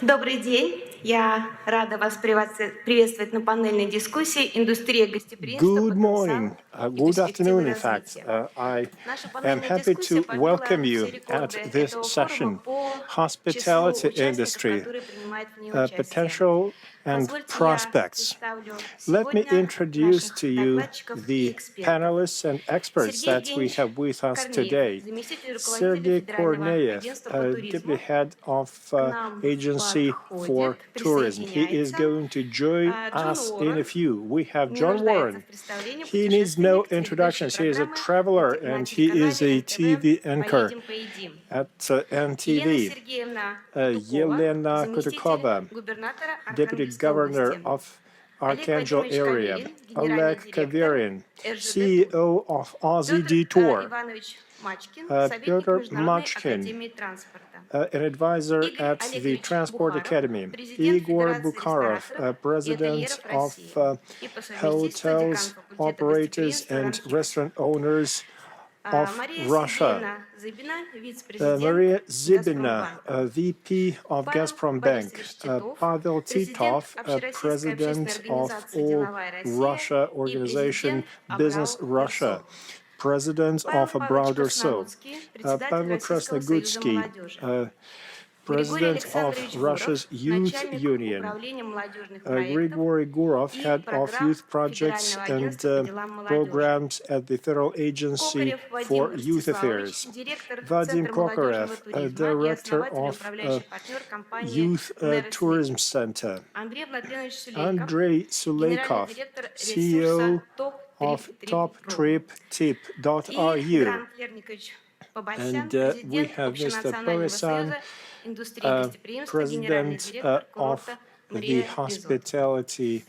Добрый день. Я рада вас приветствовать на панельной дискуссии «Индустрия гостеприимства. Good Потенциал morning, и good перспективы afternoon, in fact. развития». I Наша am панельная happy дискуссия to welcome побила все you at рекорды this этого форума session. по числу Hospitality участников, industry, которые принимают в ней участие. potential and Позвольте я prospects. представлю Let me сегодня introduce наших to you докладчиков и the экспертов. panelists and experts Сергей that we Евгеньевич have with us Корнеев, today. заместитель руководителя Sergey Федерального Korneyev, агентства по Deputy туризму, Head of к нам Agency подходит, for Tourism. He is присоединяется going to join Джон us in a Уоррен, few. We have не John нуждается в Warren. представлении, He needs no путешественник, телеведущий introductions. He is a программы traveler на and he is телеканале a НТВ TV anchor «Поедем, поедим». at Елена NTV. Сергеевна Кутукова, Yelena заместитель Kutukova, губернатора Deputy Архангельской Governor области. of Олег Archangel Вадимович area. Каверин, генеральный Oleg директор Kaverin, РЖД ТУР. CEO of Aussie Петр Detour. Иванович Мачкин, советник Piotr Международной Machkin, академии транспорта. an advisor Игорь at the Олегович Transport Бухаров, Academy. президент Igor Федерации Bukharov, рестораторов и president ательеров of России и по совместительству декан hotels, факультета operators, гостеприимства and РАНХИК. restaurant owners of Мария Russia. Сергеевна Зыбина, вице-президент Maria Zibina, Газпромбанка. VP of Павел Gazprom Bank. Борисович Титов, Pavel президент Titov, Общероссийской общественной President of организации All «Деловая Россия» Russia и Organization президент Business Абрау Russia, Персо. President Павел of a Павлович Broader Soul. Красноудский, председатель Pavel Российского союза Krasnogutsky, молодежи. Григорий President of Александрович Гуров, Russia's Youth начальник Union. управления молодежных проектов Grigory Gurov, и Head of программ Youth Projects Федерального and агентства по делам молодежи. Programs at the Federal Agency Кокарев Вадим for Youth Ростиславович, Affairs. директор Vadim Центра молодежного Kokorev, туризма и Director основатель и of управляющий партнер компании Youth Never Tourism Sleep. Center. Андрей Владимирович Сулейков, Andrei генеральный Suleikov, директор ресурса CEO Top of Trip.ru. И TopTripTip.ru. Грант Лерникович Пабасян, And we президент have Mr. Общенационального Pavesan, союза индустрии гостеприимства, генеральный President директор of курорта the Мария Резорт. Hospitality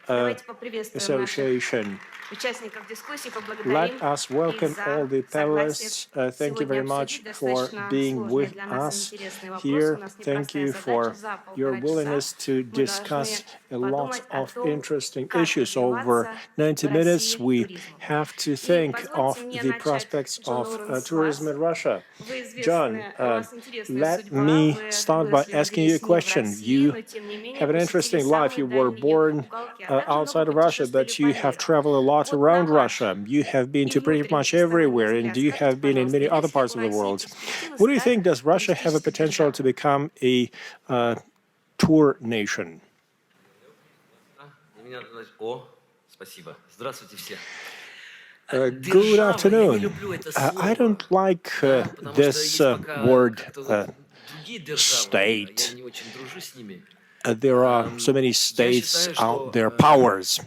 Давайте поприветствуем наших Association. участников дискуссии, Let поблагодарим us их welcome за all the согласие panelists. Thank you сегодня very much обсудить for достаточно being сложные with для нас us интересные вопросы. У here. нас Thank непростая you задача. for За your полтора часа willingness to мы должны discuss a lot подумать о of том, interesting как issues. Over развиваться 90 в minutes, России we туризму. have to И think позвольте of мне the начать, prospects Джон of Уоррен, с tourism вас. in Russia. Вы John, известны, у вас интересная let судьба, me вы start by выросли, asking you a родились не в question. России, You но тем не менее have an посетили interesting life. самые You were дальние born уголки, а также много outside of Russia, путешествовали but по you have миру. traveled a lot Вот на around ваш Russia. You have been и to pretty внутренний much профессиональный everywhere, and взгляд, you have скажите, been in пожалуйста, many other есть ли у parts of the России world. перспективы What do you стать think? Does Russia have a туристической potential to державой? become a tour nation? Спасибо. Здравствуйте все. Good afternoon. I don't like this word state. There are so many states out there, powers.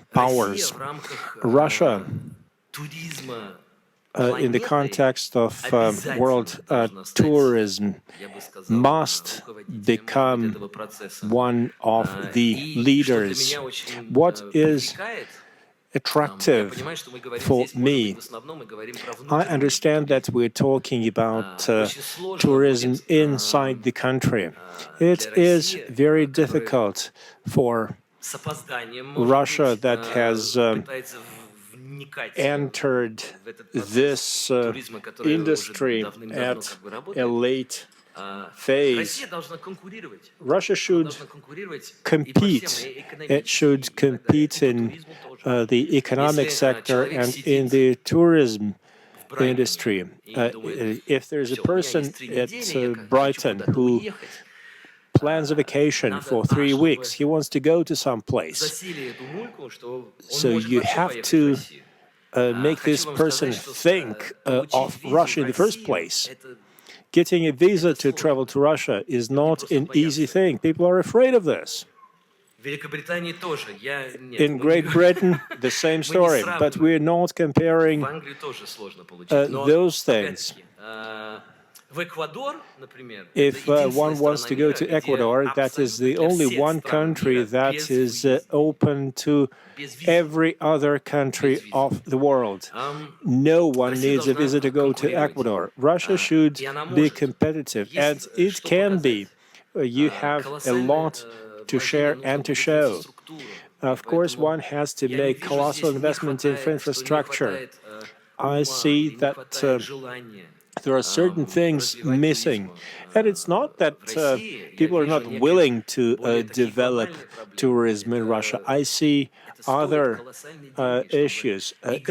Russia, in the context of world tourism, must become one of the leaders. What is attractive for me? I understand that we're talking about tourism inside the country. It is very difficult for Russia that has entered this industry at a late phase. Russia should compete. It should compete in the economic sector and in the tourism industry. If there's a person at Brighton who plans a vacation for 3 weeks, he wants to go to some place. So you have to make this person think of Russia in the first place. Getting a visa to travel to Russia is not an easy thing. People are afraid of this. In Great Britain, the same story, but we're not comparing those things. If one wants to go to Ecuador, that is the only one country that is open to every other country of the world. No one needs a visa to go to Ecuador. Russia should be competitive, and it can be. You have a lot to share and to show. Of course, one has to make colossal investments in infrastructure. I see that there are certain things missing. And it's not that people are not willing to develop tourism in Russia. I see other issues. It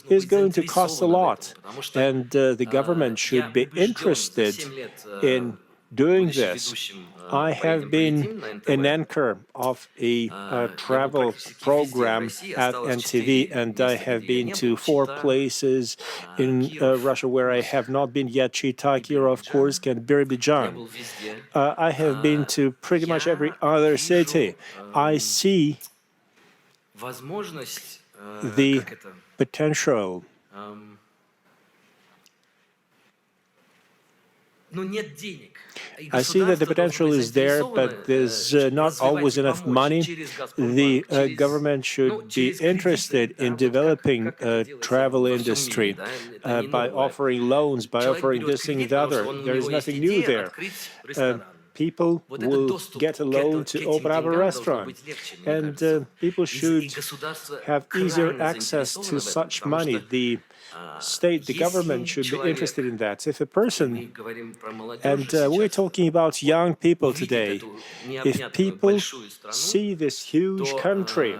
is going to cost a lot, and the government should be interested in doing this. I have been an anchor of a travel program at NTV, and I have been to 4 places in Russia where I have not been yet: Chita, Kirov, Kursk, and Birobidzhan. I have been to pretty much every other city. I see the potential. I see that the potential is there, but there's not always enough money. The government should be interested in developing a travel industry by offering loans, by offering this thing and the other. There is nothing new there. People will get a loan to open up a restaurant, and people should have easier access to such money. The state, the government should be interested in that. If a person, and we're talking about young people today, if people see this huge country,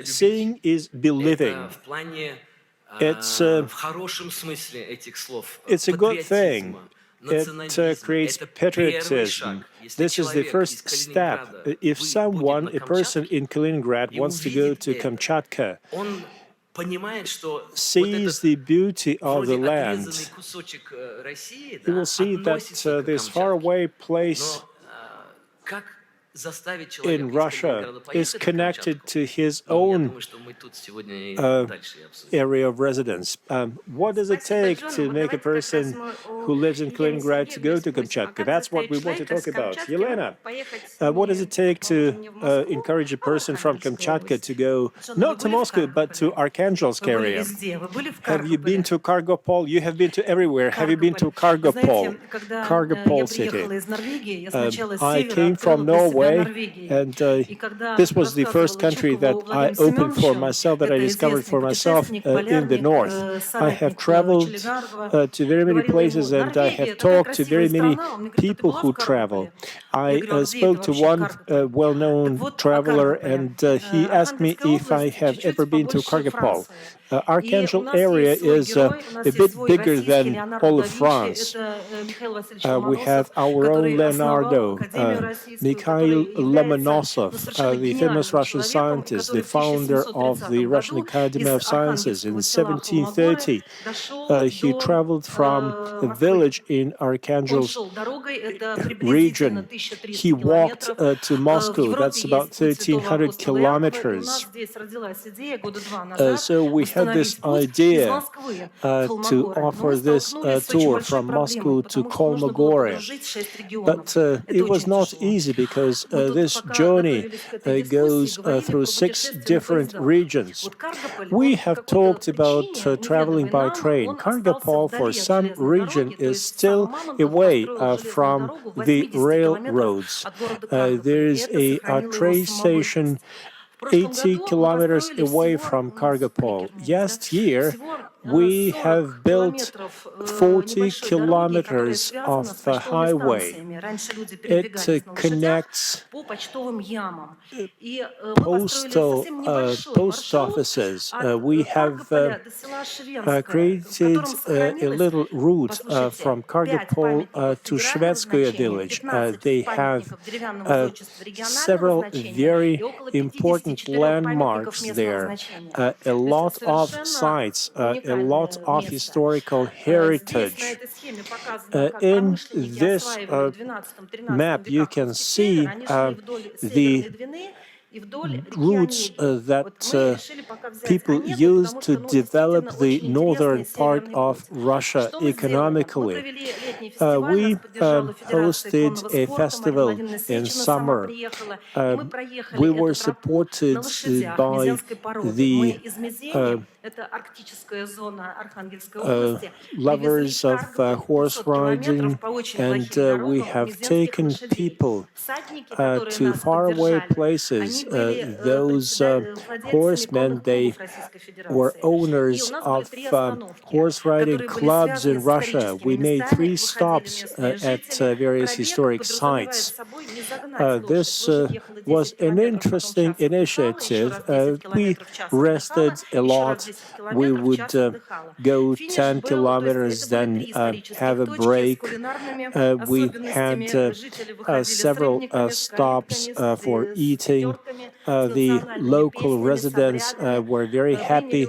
seeing is believing. It's a good thing. It creates patriotism. This is the first step. If someone, a person in Kaliningrad, wants to go to Kamchatka, sees the beauty of the land, he will see that this faraway place in Russia is connected to his own area of residence. What does it take to make a person who lives in Kaliningrad to go to Kamchatka? That's what we want to talk about. Yelena, what does it take to encourage a person from Kamchatka to go, not to Moscow, but to Arkhangelsk area? Have you been to Kargopol? You have been to everywhere. Have you been to Kargopol? Kargopol city. I came from Norway, and this was the first country that I opened for myself, that I discovered for myself in the north. I have traveled to very many places, and I have talked to very many people who travel. I spoke to one well-known traveler, and he asked me if I have ever been to Kargopol. Archangel area is a bit bigger than all of France. We have our own Leonardo, Mikhail Lomonosov, the famous Russian scientist, the founder of the Russian Academy of Sciences. In 1730, he traveled from a village in Arkhangelsk region. He walked to Moscow. That's about 1,300 kilometers. So we had this idea to offer this tour from Moscow to Kolmogorye. But it was not easy, because this journey goes through 6 different regions. We have talked about traveling by train. Kargopol, for some region, is still away from the railroads. There is a train station 80 kilometers away from Kargopol. Year, we have built 40 kilometers of highway. It connects post offices. We have created a little route from Kargopol to Shvedskoye village. They have several very important landmarks there, a lot of sites, a lot of historical heritage. In this map, you can see the routes that people used to develop the northern part of Russia economically. We hosted a festival in summer. We were supported by the lovers of horse riding, and we have taken people to faraway places those horsemen, they were owners of horse riding clubs in Russia. We made 3 stops at various historic sites. This was an interesting initiative. We rested a lot. We would go 10 kilometers, then have a break. We had several stops for eating. The local residents were very happy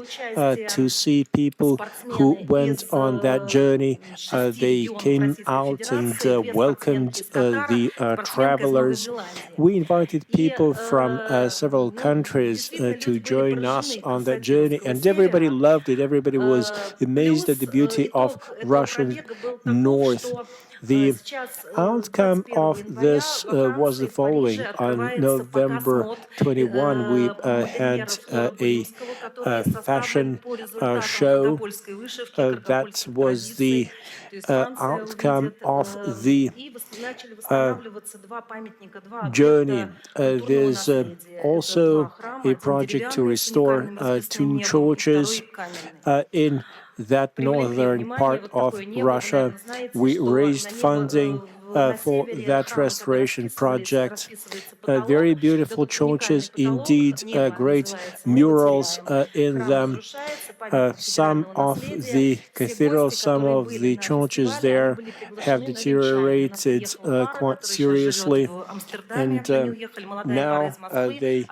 to see people who went on that journey. They came out and welcomed the travelers. We invited people from several countries to join us on that journey, and everybody loved it. Everybody was amazed at the beauty of Russian North. The outcome of this was the following. On November 21, we had a fashion show. That was the outcome of the journey. There's also a project to restore 2 churches in that northern part of Russia. We raised funding for that restoration project. Very beautiful churches, indeed, great murals in them. Some of the cathedrals, some of the churches there have deteriorated quite seriously, and now they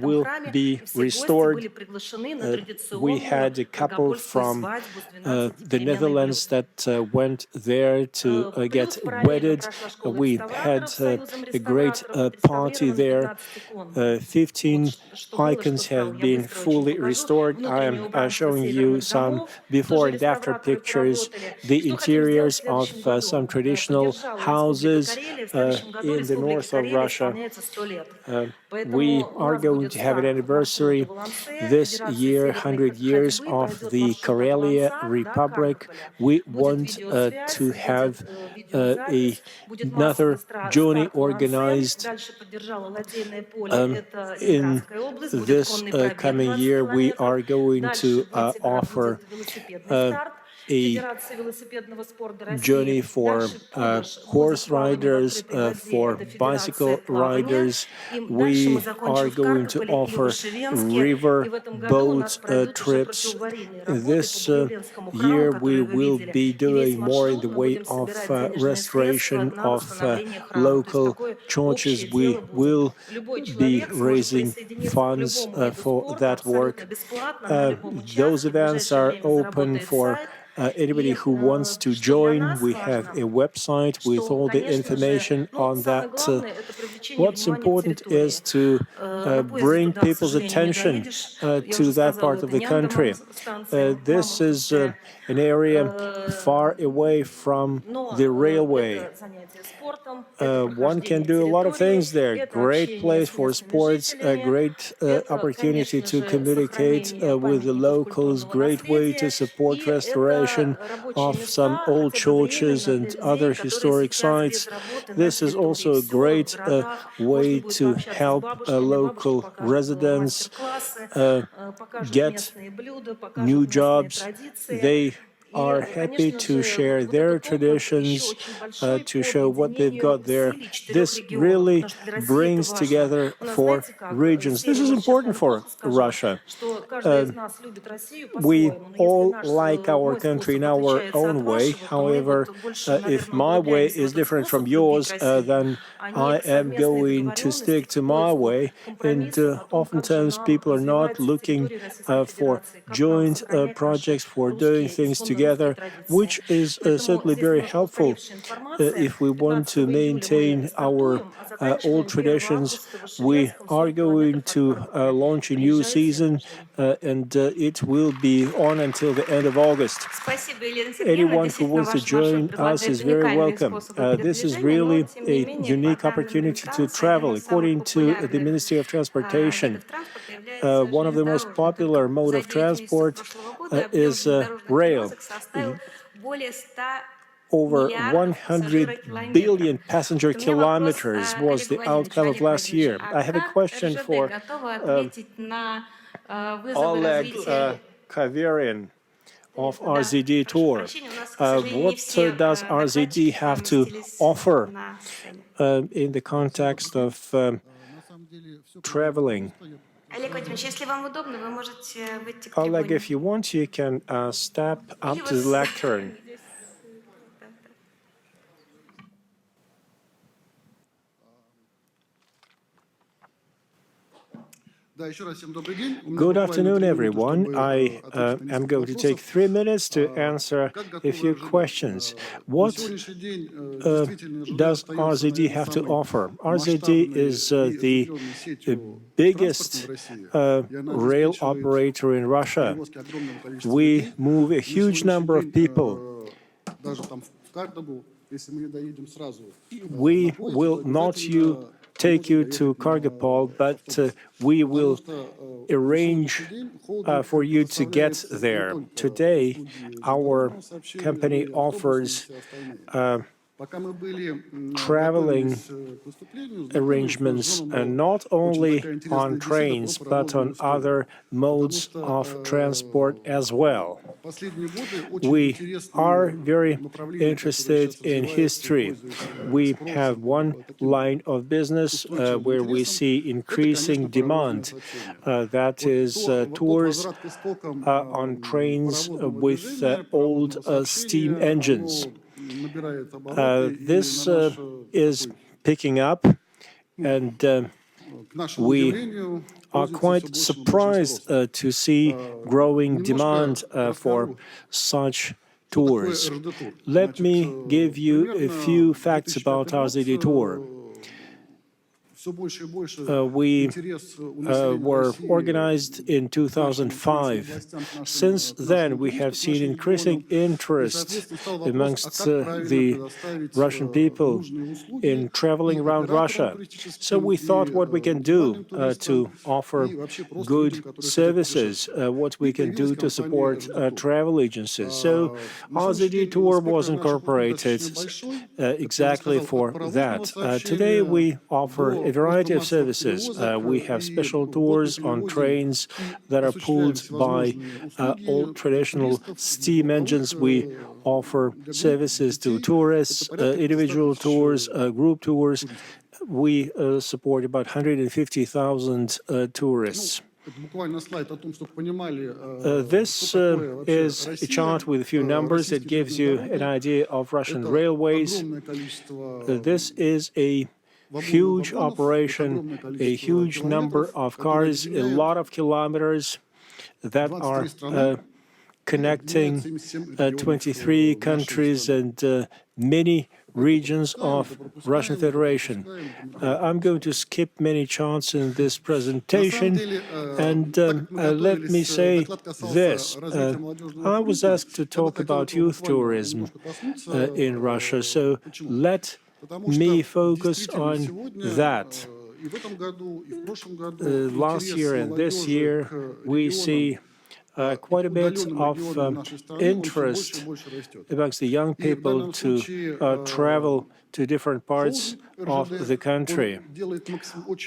will be restored. We had a couple from the Netherlands that went there to get wedded. We had a great party there. 15 icons have been fully restored. I am showing you some before and after pictures, the interiors of some traditional houses in the north of Russia. We are going to have an anniversary this year, 100 years of the Karelia Republic. We want to have another journey organized. In this coming year, we are going to offer a journey for horse riders, for bicycle riders. We are going to offer river boat trips. This year we will be doing more in the way of restoration of local churches. We will be raising funds for that work. Those events are open for anybody who wants to join. We have a website with all the information on that. What's important is to bring people's attention to that part of the country. This is an area far away from the railway. One can do a lot of things there. Great place for sports, a great opportunity to communicate with the locals, great way to support restoration of some old churches and other historic sites. This is also a great way to help local residents get new jobs. They are happy to share their traditions, to show what they've got there. This really brings together 4 regions. This is important for Russia. We all like our country in our own way. However, if my way is different from yours, then I am going to stick to my way. And oftentimes people are not looking for joint projects, for doing things together, which is certainly very helpful if we want to maintain our old traditions. We are going to launch a new season, and it will be on until the end of August. Anyone who wants to join us is very welcome. This is really a unique opportunity to travel. According to the Ministry of Transportation, one of the most popular mode of transport is rail. over миллиардов 100 billion пассажирокилометров. passenger Вот у меня вопрос, kilometers Олег was the Владимирович, outcome of Олег last Владимирович, year. а I have a как question РЖД for готова ответить на вызовы Oleg развития? Kaverian of Да, RZD прошу Tour. прощения, у нас, к сожалению, не What все does RZD докладчики have to разместились offer на сцене. in the context of traveling? Олег Владимирович, если вам удобно, вы можете выйти к Oleg, трибуне. if you want, you can step Или up вы to the lectern. здесь, да, да. Good afternoon, everyone. I am going to take 3 minutes to answer a few questions. What does RZD have to offer? RZD is the biggest rail operator in Russia. We move a huge number of people. We will not take you to Kargopol, but we will arrange for you to get there. Today, our company offers traveling arrangements not only on trains but on other modes of transport as well. We are very interested in history. We have one line of business where we see increasing demand. That is tours on trains with old steam engines. This is picking up, and we are quite surprised to see growing demand for such tours. Let me give you a few facts about RZD Tour. We were organized in 2005. Since then, we have seen increasing interest amongst the Russian people in traveling around Russia. So we thought what we can do to offer good services, what we can do to support travel agencies. So RZD Tour was incorporated exactly for that. Today, we offer a variety of services. We have special tours on trains that are pulled by old traditional steam engines. We offer services to tourists, individual tours, group tours. We support about 150,000 tourists. This is a chart with a few numbers. It gives you an idea of Russian railways. This is a huge operation, a huge number of cars, a lot of kilometers that are connecting 23 countries and many regions of Russian Federation. I'm going to skip many charts in this presentation, and let me say this. I was asked to talk about youth tourism in Russia, so let me focus on that. Last year and this year, we see quite a bit of interest amongst the young people to travel to different parts of the country.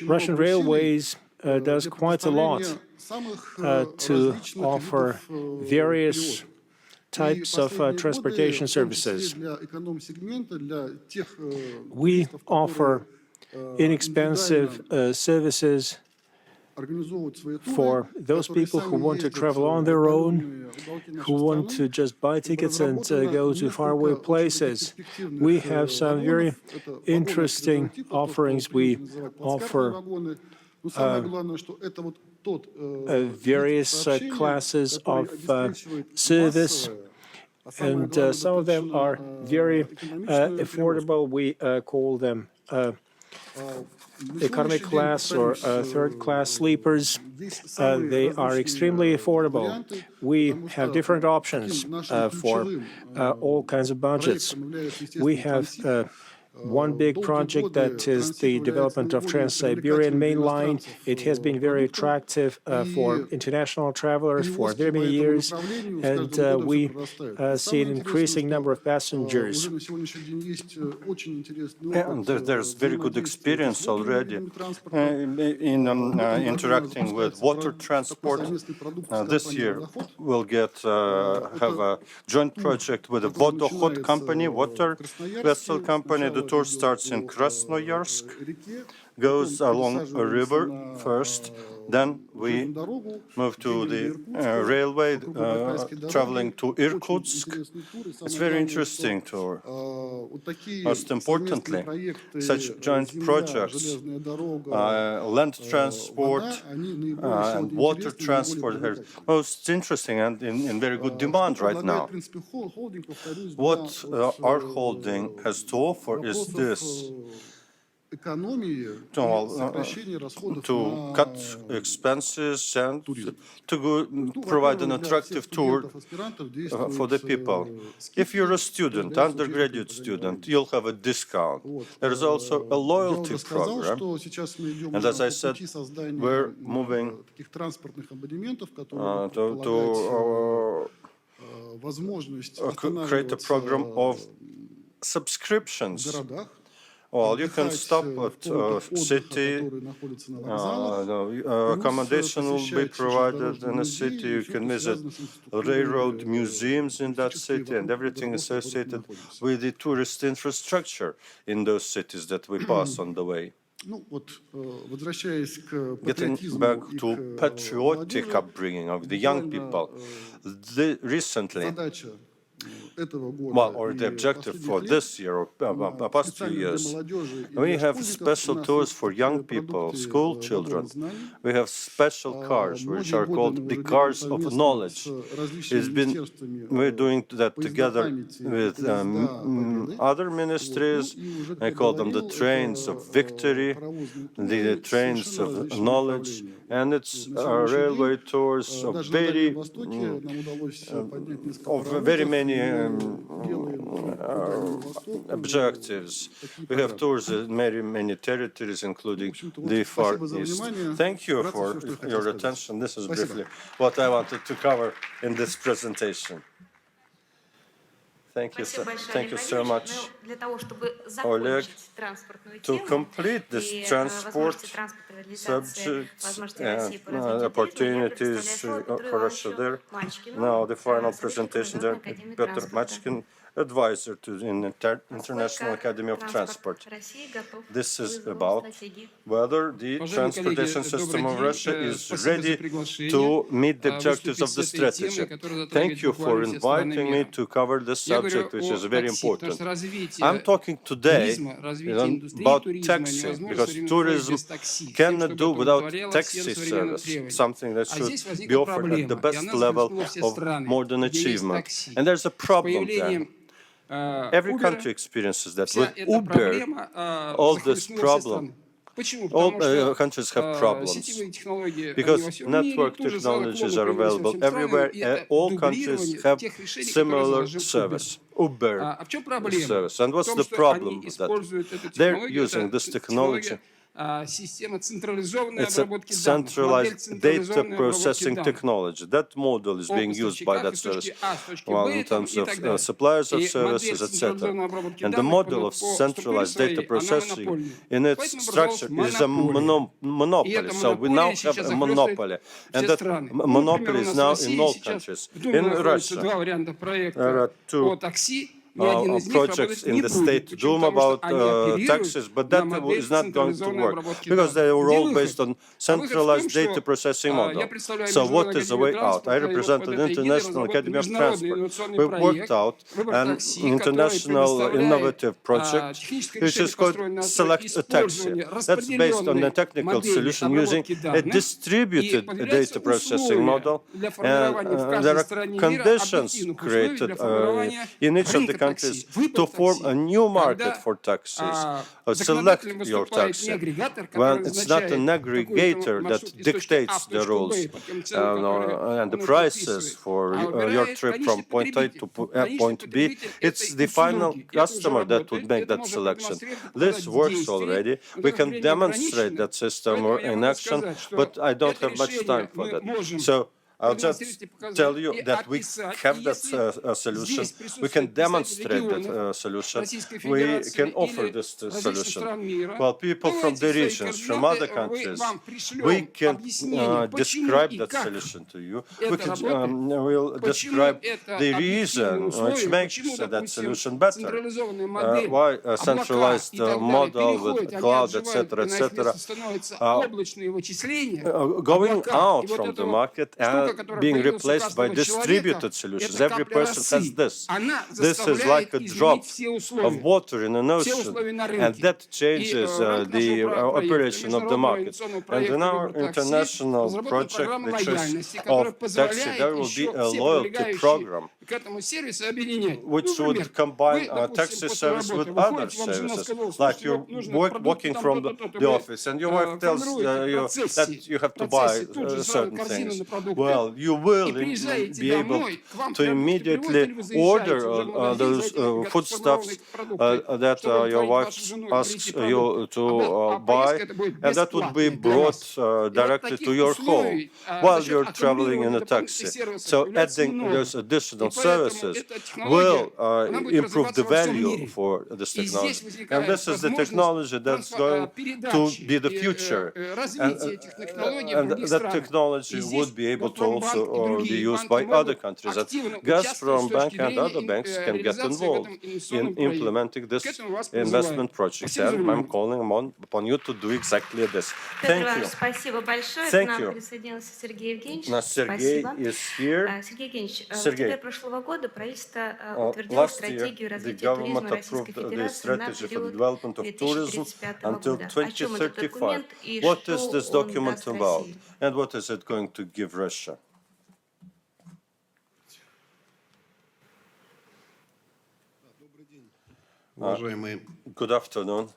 Russian Railways does quite a lot to offer various types of transportation services. We offer inexpensive services for those people who want to travel on their own, who want to just buy tickets and go to faraway places. We have some very interesting offerings. We offer various classes of service, and some of them are very affordable. We call them economy class or third-class sleepers. They are extremely affordable. We have different options for all kinds of budgets. We have one big project that is the development of Trans-Siberian Main Line. It has been very attractive for international travelers for very many years, and we see an increasing number of passengers. And there's very good experience already in interacting with water transport. This year we'll have a joint project with a Vodokhod company, water vessel company. The tour starts in Krasnoyarsk, goes along a river first, then we move to the railway, traveling to Irkutsk. It's very interesting tour. Most importantly, such joint projects, land transport and water transport are most interesting and in very good demand right now. What our holding has to offer is this: to cut expenses and to provide an attractive tour for the people. If you're a student, undergraduate student, you'll have a discount. There is also a loyalty program. And as I said, we're moving to create a program of subscriptions. Well, you can stop at city, accommodation will be provided in a city, you can visit railroad museums in that city and everything associated with the tourist infrastructure in those cities that we pass on the way. Getting back to patriotic upbringing of the young people, recently, or the objective for this year or past 2 years, we have special tours for young people, school children. We have special cars, which are called the cars of knowledge. We're doing that together with other ministries. I call them the trains of victory, the trains of knowledge, and it's railway tours of very many objectives. We have tours in many territories, including the Far East. Thank you for your attention. This is briefly what I wanted to cover in this presentation. Thank you so much, Oleg. To complete this transport subject and opportunities for Russia there, now the final presentation, Petr Machkin, advisor to the International Academy of Transport. This is about whether the transportation system of Russia is ready to meet the objectives of the strategy. Thank you for inviting me to cover this subject, which is very important. I'm talking today about taxi, because tourism cannot do without taxi service, something that should be offered at the best level of modern achievement. And there's a problem there. Every country experiences that. With Uber, all this problem, all countries have problems, because network technologies are available everywhere. All countries have similar service, Uber service. And what's the problem with that? They're using this technology. It's a centralized data processing technology. That model is being used by that service, well, in terms of suppliers of services, etc. And the model of centralized data processing in its structure is a monopoly. So we now have a monopoly. And that monopoly is now in all countries. In Russia, there are two projects in the State Duma about taxes, but that is not going to work, because they are all based on centralized data processing model. So what is the way out? I represent the International Academy of Transport. We've worked out an international innovative project, which is called Select a Taxi. That's based on a technical solution using a distributed data processing model. And there are conditions created in each of the countries to form a new market for taxis, select your taxi. When it's not an aggregator that dictates the rules and the prices for your trip from point A to point B, it's the final customer that would make that selection. This works already. We can demonstrate that system in action, but I don't have much time for that. So I'll just tell you that we have that solution. We can demonstrate that solution. We can offer this solution. Well, people from the regions, from other countries, we can describe that solution to you. We can, we'll describe the reason which makes that solution better. Why a centralized model with cloud, etc., going out from the market and being replaced by distributed solutions. Every person has this. This is like a drop of water in an ocean, and that changes the operation of the market. And in our international project, which is of taxi, there will be a loyalty program which would combine taxi service with other services. Like you're walking from the office and your wife tells you that you have to buy certain things. Well, you will be able to immediately order those foodstuffs that your wife asks you to buy, and that would be brought directly to your home while you're traveling in a taxi. So adding those additional services will improve the value for this technology. And this is the technology that's going to be the future. And that technology would be able to also be used by other countries. And Gazprom Bank and other banks can get involved in implementing this investment project. And I'm calling upon you to do exactly this. Thank you. Спасибо большое. Thank К нам you. присоединился Сергей Евгеньевич. Sergey Спасибо. is here. Сергей Евгеньевич, в Сергей. октябре прошлого года правительство утвердило Last year, стратегию the развития туризма government Российской approved the Федерации на strategy for период development of tourism 2035 until года. О чем этот 2035. документ и What что is this он document даст about? России? And what is it going to give Russia? Уважаемые Good afternoon,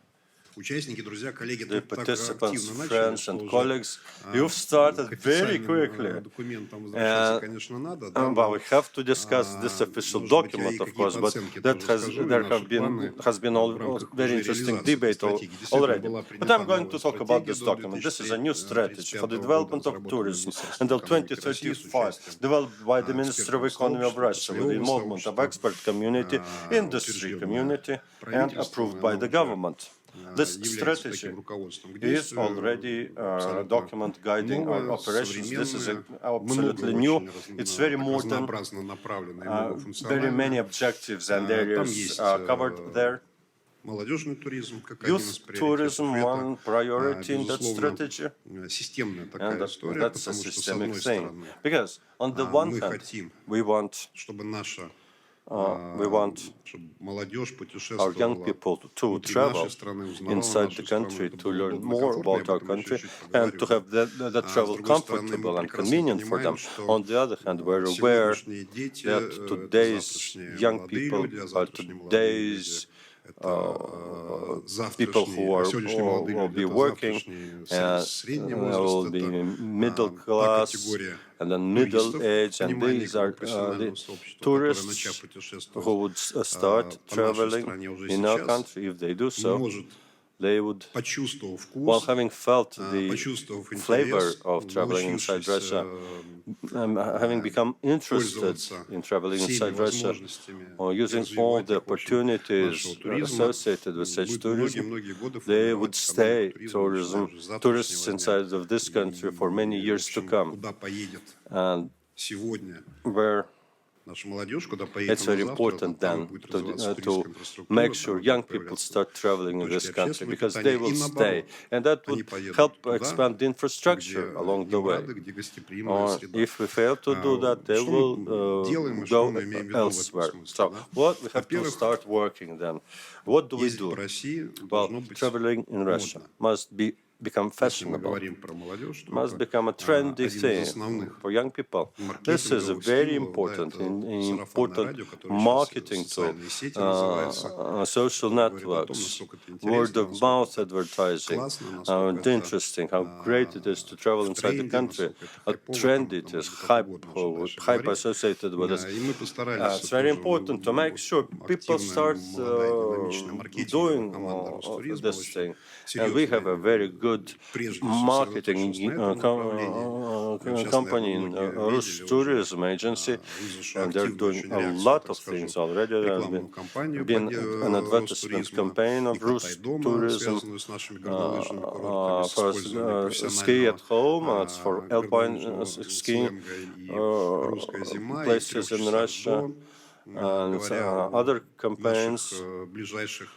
участники, друзья, коллеги, the тут так participants, активно начали, friends что and уже colleagues. You've started к very официальным quickly. документам возвращаться, конечно, надо. Да, Well, we have to discuss this official может быть, я document, и of course, какие-то but оценки that тоже скажу, и наши планы has been в рамках very уже interesting реализации debate стратегии. Действительно, already. была But принята I'm going to новая talk about стратегия this до document. This is a new 2035 strategy for the года, development of разработанная tourism Министерством until экономики России с 2035, участием developed by the Ministry of экспертного Economy of сообщества, Russia with the отраслевого involvement of сообщества, expert community, industry утвержденная community, and правительством, approved и by она the уже government. This является strategy таким руководством к is действию, already a абсолютно document guiding our новое, operations. This is современное, absolutely много new. очень It's very так modern. разнообразно направлено и Very many многофункционально. objectives and Там areas есть are covered there. молодежный туризм как один из Youth приоритетов. tourism, one Это, priority in that безусловно, strategy, системная and такая история, that's a потому что, с systemic одной thing. стороны, Because on the one мы hand, хотим, we want чтобы наша чтобы молодежь our young путешествовала people to внутри travel нашей страны, узнавала inside нашу the страну. country, Это to было learn удобно, more комфортно, я about our об этом еще country, чуть and поговорю. to have that С travel другой стороны, мы comfortable and прекрасно convenient for them. понимаем, что On the other hand, we're aware сегодняшние дети, that это today's завтрашние young молодые people люди, а are завтрашние молодые люди today's это people who are сегодняшние молодые will люди be это working, завтрашний средний will возраст, be это middle та class, категория and then middle туристов, age, and понимание these are профессионального the сообщества, которые, tourists начав who путешествовать would start по нашей traveling стране уже in our сейчас, country. If they do so, может, they would, почувствовав while вкус, having felt the почувствовав flavor интерес, of traveling inside Russia, having become interested in traveling всеми inside Russia, возможностями or using и all развивать the их, в общем, opportunities нашего туризма, associated with such будет tourism, многие годы they would формировать stay экономику туризма, начиная уже с завтрашнего tourists дня. inside of this country for many И, в years to общем, come. куда поедет And сегодня where наша молодежь, куда поедет it's она very завтра, important там then будет развиваться to туристская инфраструктура, make там sure будут young people появляться start traveling in this точки country общественного because they питания. will И stay, наоборот, and that они would поедут help туда, expand the infrastructure где along the не way. рады, где гостеприимная Or среда. if we fail to do that, they Что will мы делаем и что go мы имеем в виду в этом elsewhere. смысле? So Да? what we have to Во-первых, start working then? What do we ездить do? по России Well, должно быть traveling in Russia модно. must be become Если мы fashionable, говорим про молодежь, то must это become a trendy один из thing основных for young people. This is a маркетинговых very стимулов, да, important, это сарафанное important радио, которое сейчас marketing tool, социальные сети называется, social которое говорит о том, networks, насколько это word интересно, of насколько mouth это advertising, классно, how насколько это interesting, how great it is to travel в inside the тренде, country, насколько это how хайпово, trendy там it is, можно как угодно уже дальше hype говорить. associated with this. И мы постарались It's very тоже, important to make sure people активная, start молодая, динамичная маркетинговая doing команда Ростуризма this очень thing. And we have a very good прежде всего marketing сосредоточилась на этом направлении. Сейчас, company наверное, in многие Rus видели tourism уже agency, вызывшую and they're активную doing очень a реакцию, lot так of скажем, things already. There has рекламную кампанию been an advertisement Ростуризма campaign и of Rus «Катай дома», tourism связанную с нашими горнолыжными курортами, с for использованием ski at профессионального home, it's for alpine горнолыжного skiing сленга и «Русская зима», и «В places 3 in часах Russia, до», and говоря о other наших campaigns. ближайших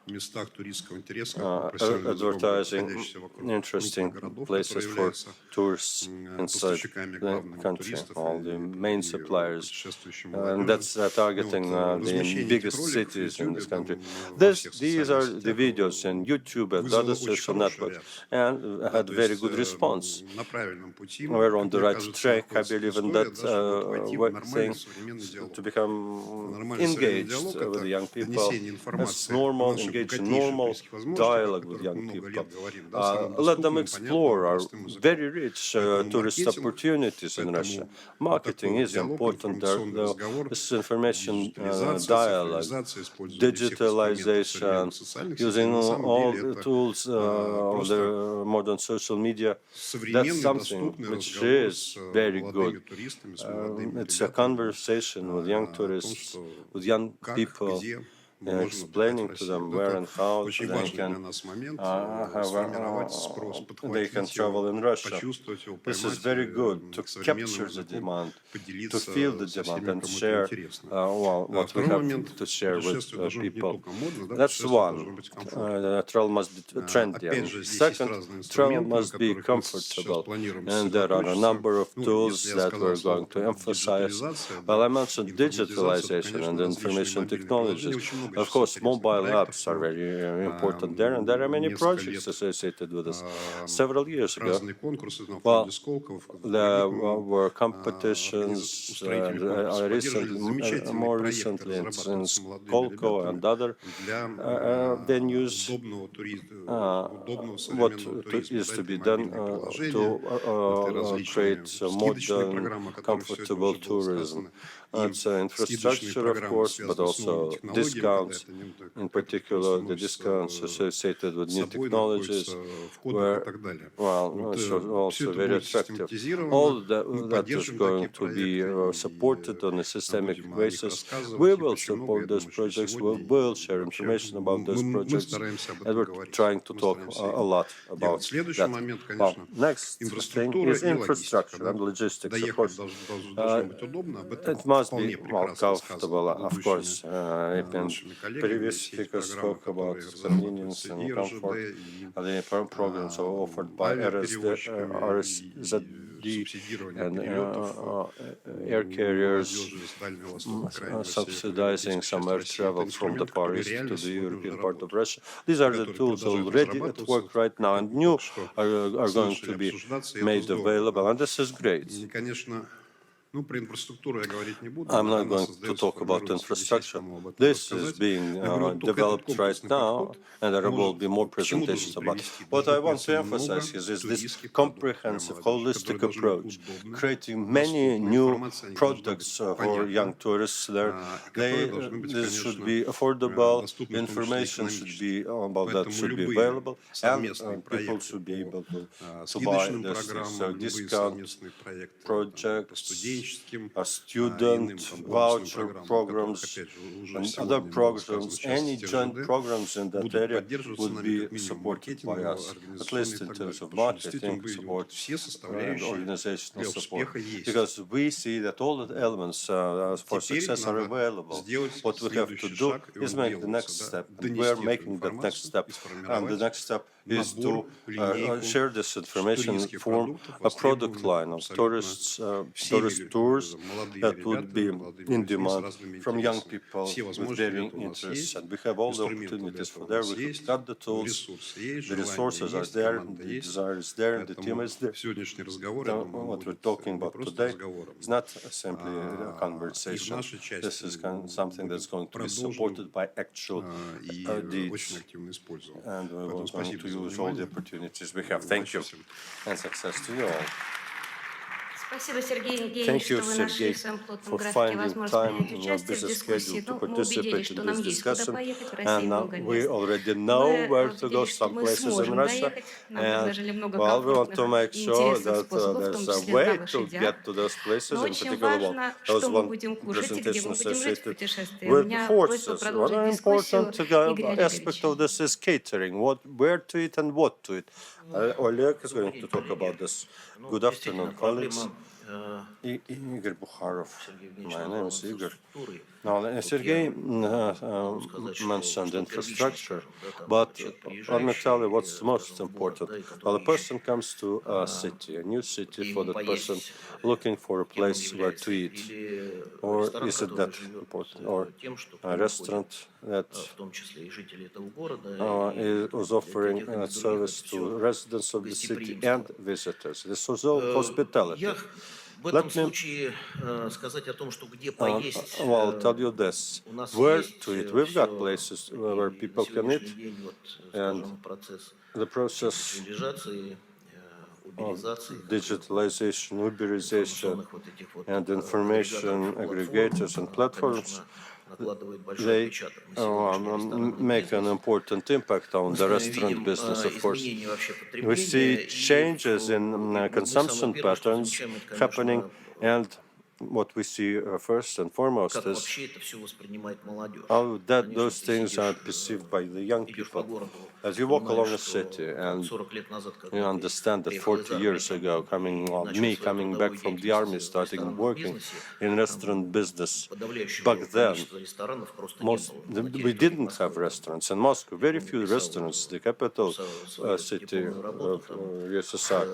местах туристского интереса, как мы профессиональные дорогу, Advertising находящиеся вокруг interesting крупных городов, places которые for являются tourists inside поставщиками the главными country, туристов all the main и suppliers. путешествующей And молодежи. that's targeting the Размещение этих biggest роликов в cities in this YouTube, там, country. во всех These социальных are the сетях videos in YouTube and other вызвало очень social хорошую networks, реакцию. and Да, had то very есть good response. на правильном пути, We're on как the мне right кажется, track, I находится эта believe, in история, that да, чтобы войти в нормальный thing современный диалог. to become Нормальный современный engaged диалог — with the это young people. донесение It's информации о normal, наших engage in богатейших normal туристских возможностях, о dialogue with которых young мы много people. лет говорим, да, самым Let them доступным, explore понятным, our простым языком. very rich Поэтому tourist маркетинг, opportunities in Russia. поэтому вот такой Marketing вот is диалог, important. информационный разговор, This information диджитализация, dialogue, цифровизация, использование всех инструментов digitalization, современных социальных сетей, using на самом all деле the это tools of просто the modern social media. That's современный, something доступный which разговор is с very молодыми good. туристами, с молодыми It's a ребятами conversation with young о том, tourists, что with young как, people, где мы можем отдыхать в explaining to России. them Вот where это and how очень they важный для can нас момент, have сформировать спрос, they подхватить can travel in его, Russia. почувствовать его, This is поймать very good to современным capture the языком, demand, to поделиться feel the со demand всеми, and кому это share интересно. what we Второй have момент — to share with путешествие должно быть не people. только модно, да, That's путешествие должно one. быть комфортно. Travel must be trendy. Опять же, здесь есть Second, разные travel инструменты, на must be которых мы сейчас comfortable. планируем And there are a сосредоточиться. number of tools Если я that сказал we're слово going to какое-то emphasize. диджитализация, Well, I да, mentioned информатизация, то, digitalization конечно, and различные information мобильные technologies. приложения. Очень много Of сейчас course, интересных mobile проектов. apps are very important there, and there are many Несколько projects лет associated with this. Several years ago, разные конкурсы на well, фонде Сколково, в there других were устроительных competitions, and конкурсах. Поддерживали recently, замечательные more проекты, recently, in разрабатываются молодыми Skolkovo and other для venues. удобного удобного What современного туризма. is Да, to это be и done мобильные приложения, to это различные create скидочные modern, программы, о которых сегодня comfortable уже было tourism. сказано. It's И infrastructure, скидочные of программы, course, but связанные с новыми also технологиями, когда discounts, это не in как это particular the просто discounts associated with с new собой technologies, находится в кодах и where, так далее. well, Вот, it's все also это very будет attractive. систематизировано. All Мы that is поддержим going такие to be проекты supported и on a systemic будем о них basis. рассказывать. We Их will очень много, я support those думаю, что projects, we сегодня will и share вообще information about those мы projects, стараемся об and этом we're говорить. trying to Мы talk стараемся a lot about делать. Следующий that. момент, Well, конечно, next thing инфраструктура is и логистика. infrastructure Да? and logistics, of Доехать course. должно быть удобно, об этом It must вполне be прекрасно сказано comfortable, of предыдущими course. нашими коллегами. Previous Все эти speakers программы, spoke about которые convenience разрабатываются and и comfort. РЖД, и The programs are offered by авиаперевозчиками, RSZD и субсидирование and перелетов air carriers, молодежи с Дальнего Востока, Крайнего Севера, subsidizing европейской some части air России. Это travel from the инструменты, Far которые East to реально the сегодня уже European part of работают, Russia. These are the которые tools продолжают already at разрабатываться, work right now, and как мы new только что are going слышали, to be обсуждаться, и это made здорово. available, and this is great. И, конечно, про инфраструктуру я говорить не буду. I'm not Она going to создается, talk about формируется. Здесь есть infrastructure. кому об этом This is рассказать. being Я говорю, только этот developed right комплексный now, подход and there will be more может к чему presentations должен about. привести? What I Должно want to появиться много emphasize is this туристских продуктов для comprehensive, молодежи, holistic которые должны быть approach, удобны, creating many доступны, new информация о них должна быть products for понятна, young tourists there. которые должны быть, This should конечно, be affordable, доступны в том числе information should be экономически. about that Поэтому should be любые available, and совместные people проекты should be able по to buy скидочным this. So программам, любые discount совместные проекты там, по projects, студенческим, student иным там, voucher бонусным программам, programs, которых, опять же, уже and сегодня other много сказано programs, в части any тех joint ЖД, programs in that будут area поддерживаться would нами be как минимум supported by маркетингово, us, at организационно least и in так далее. terms of Потому что действительно marketing были support все and составляющие organizational для support. успеха есть. Because we see that all the elements for Теперь success are надо available. сделать What we have to следующий do шаг, и is он make the next делается, step. да, And we are донести эту making that next информацию step. и And the сформировать next step is to набор, линейку share this information, туристских form продуктов, a product востребованных line of абсолютно tourist всеми tours молодые that would ребята, be молодыми in людьми с demand разными from young интересами. people Все with возможности для varying этого у нас interests. есть, And we have all the инструменты для opportunities for этого у there. нас We have есть, got the tools, ресурсы есть, the желание resources are есть, there, команда the есть. desire is there, and the team Поэтому is there. сегодняшний разговор, я думаю, он What we're будет talking не about просто today разговором. is not simply a И в conversation. нашей This is части something that's going to be supported by actual и очень deeds. активно использовал. And we Поэтому will going спасибо to за use all the внимание. opportunities we have. Thank you. Удачи всем. And success to you all. Спасибо, Сергей Евгеньевич, Thank you, что вы нашли Sergey, в своем плотном for графике finding возможность time принять in your участие в busy дискуссии. schedule to Ну, мы убедились, participate in что нам this есть куда discussion. поехать. В России And now много we мест. already know Мы where to go, убедились, что some мы places in сможем Russia. доехать. Нам And предложили много well, we want to комфортных make и sure интересных that способов, в том there's a числе на way to лошадях. get to those places. Но In очень particular, важно, there was что мы one будем кушать и где presentation мы будем жить в associated путешествии. У with меня просьба horses. продолжить One дискуссию important Игорь aspect Олегович. of this is catering. Where to eat and what to eat. Oleg is going to talk about this. Good afternoon, colleagues. Igor Bukharov. My name is Igor. Now, Sergey mentioned infrastructure, but let me tell you what's most important. Well, a person comes to a city, a new city for that person looking for a place where to eat. Or is it that important? Or a restaurant that is offering service to residents of the city and visitors. This is all hospitality. В этом случае сказать о том, что где поесть, Well, I'll tell you this. у нас Where есть to eat? We've got всё, places и where на people can eat, сегодняшний день вот, and скажем, процесс the process цивилизации, of уберизации, digitalization, Uberization, информационных вот этих вот and information aggregators and platforms, конечно, накладывает большой they отпечаток на сегодняшний ресторанный make an бизнес. important impact on Мы с the вами restaurant видим business, of course. изменения вообще We потребления, see и changes in мы consumption самое первое, что patterns замечаем, это, happening, конечно, and what we see first and foremost как is вообще это все воспринимает молодежь. how that Конечно, those ты things are сидишь, perceived by the young идешь по people. городу, As you walk along понимаешь, the что city, там and 40 лет назад, когда you ты understand that приехал из 40 армии, years ago, начал me свою coming трудовую back from the деятельность army, в starting ресторанном working бизнесе, in restaurant business, подавляющего back then, количества ресторанов просто не было на we территории didn't Москвы. have restaurants in Moscow. Very помню, few писал restaurants, the capital свою city дипломную работу of там USSR.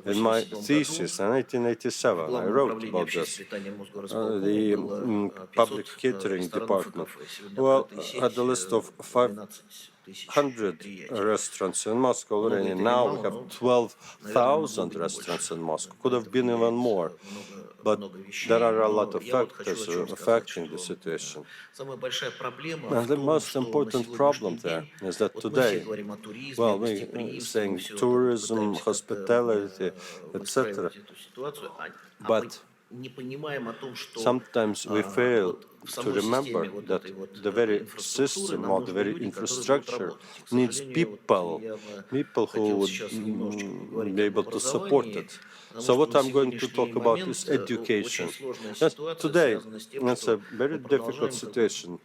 в In my 1987 году. thesis in 1987, I Главное wrote управление about общественного this. питания Мосгородского округа The было public 500 catering ресторанов и department. кафе. Сегодня Well, открытая сеть had a list of 12 тысяч 500 предприятий. restaurants in Moscow already. это или Now we мало, have но, 12,000 быть restaurants больше. in Moscow. Could Это have been even more. But много вещей. there are a lot Но of я вот хочу factors о чем сказать, affecting the что situation. самая большая проблема And в the том, most что на important сегодняшний problem there день is that вот мы все today, говорим о туризме, well, we гостеприимстве, мы saying все tourism, пытаемся как-то hospitality, etc. выстраивать эту ситуацию, But не понимаем о том, что sometimes we fail вот в to самой remember системе вот that этой вот the very инфраструктуры system нам or the нужны very люди, которые будут infrastructure работать. И, к needs сожалению, вот people, я бы people who хотел would сейчас немножечко поговорить be об able to support образовании, it. потому So что what на I'm going to сегодняшний talk about момент is education. очень сложная Yes, ситуация, today, связанная с тем, it's что a very мы difficult продолжаем situation. всю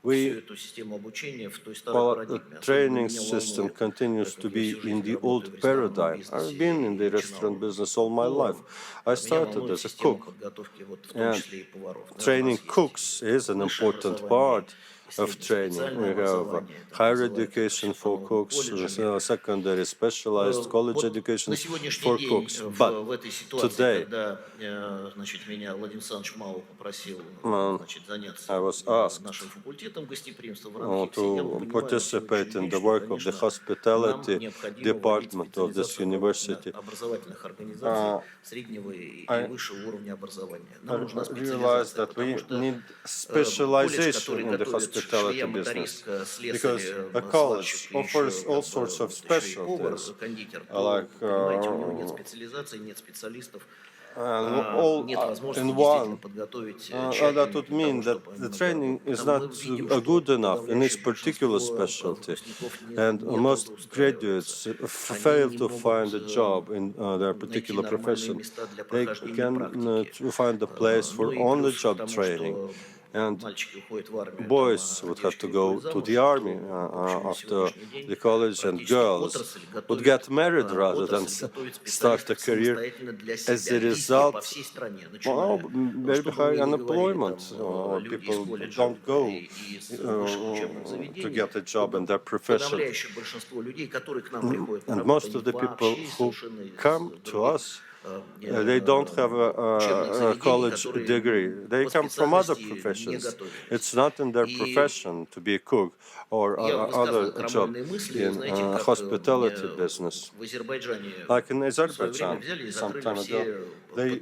We, эту систему обучения в той старой while the парадигме. Особенно training меня system волнует, continues так to как я be всю in жизнь the работаю old в ресторанном paradigm. бизнесе I've been in the и restaurant начинал business all my поваром. life. I Меня started волнует as a система cook. подготовки, вот, в том And числе и поваров. Да, у training нас есть cooks is an высшее important образование part и of training. среднеспециальное We have образование. Это higher называют это education все for по-новому cooks, колледжами. secondary specialized college Вот education на сегодняшний for день cooks. в But этой ситуации, today, когда значит, меня Владимир Александрович Мау попросил значит, заняться I was asked нашим факультетом гостеприимства в РАНХИКСе, я to понимаю participate на сегодняшний in день, the что, work of the конечно, нам hospitality необходимо вводить department of this специализацию university. образовательных организаций среднего и высшего уровня образования. Нам нужна Realized специализация, that we потому что need колледж, specialization который in the готовит hospitality швея, business, мотористка, because слесарь, a college сварщик и offers еще all как sorts бы of вот еще и повар, specialties, кондитер, то, like понимаете, у него нет специализации, нет специалистов, all нет возможности in действительно one. подготовить That тщательно would для mean того, that чтобы the они training могли is работать. not Мы видим, good что enough in its подавляющее particular большинство specialty, выпускников and не most трудоустраиваются. graduates Они fail не to find a могут job in their найти particular нормальные profession. места для They прохождения can практики. to find a place Ну for и плюс к on-the-job тому, training. что And мальчики уходят в армию, boys там, would have to девочки go выходят to замуж, the army то, в общем, на after сегодняшний день the college, and практически girls отрасль would готовит, get married rather than отрасль готовит start a специалистов career. самостоятельно для As a себя, везде, result, по всей стране, well, начиная, ну, very чтобы high вы не говорили, unemployment. там, люди из People колледжев don't go и из высших учебных to заведений, get a job in their profession. подавляющее большинство людей, которые к нам приходят на And работу, most они of the people вообще who совершенно из come to других us they don't have a college degree. They come from other professions. It's not in their profession to be a cook or other job in hospitality business. Like in Azerbaijan, some time ago, they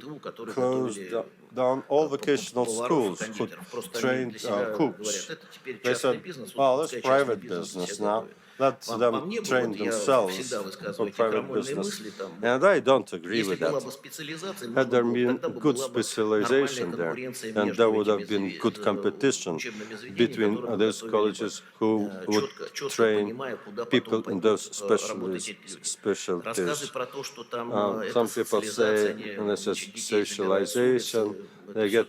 closed down all vocational schools who trained cooks. They said, well, it's private business now. Let them train themselves for private business. And I don't agree with that. Had there been good specialization there, then there would have been good competition between those colleges who would train people in those specialties. Some people say this is socialization. They get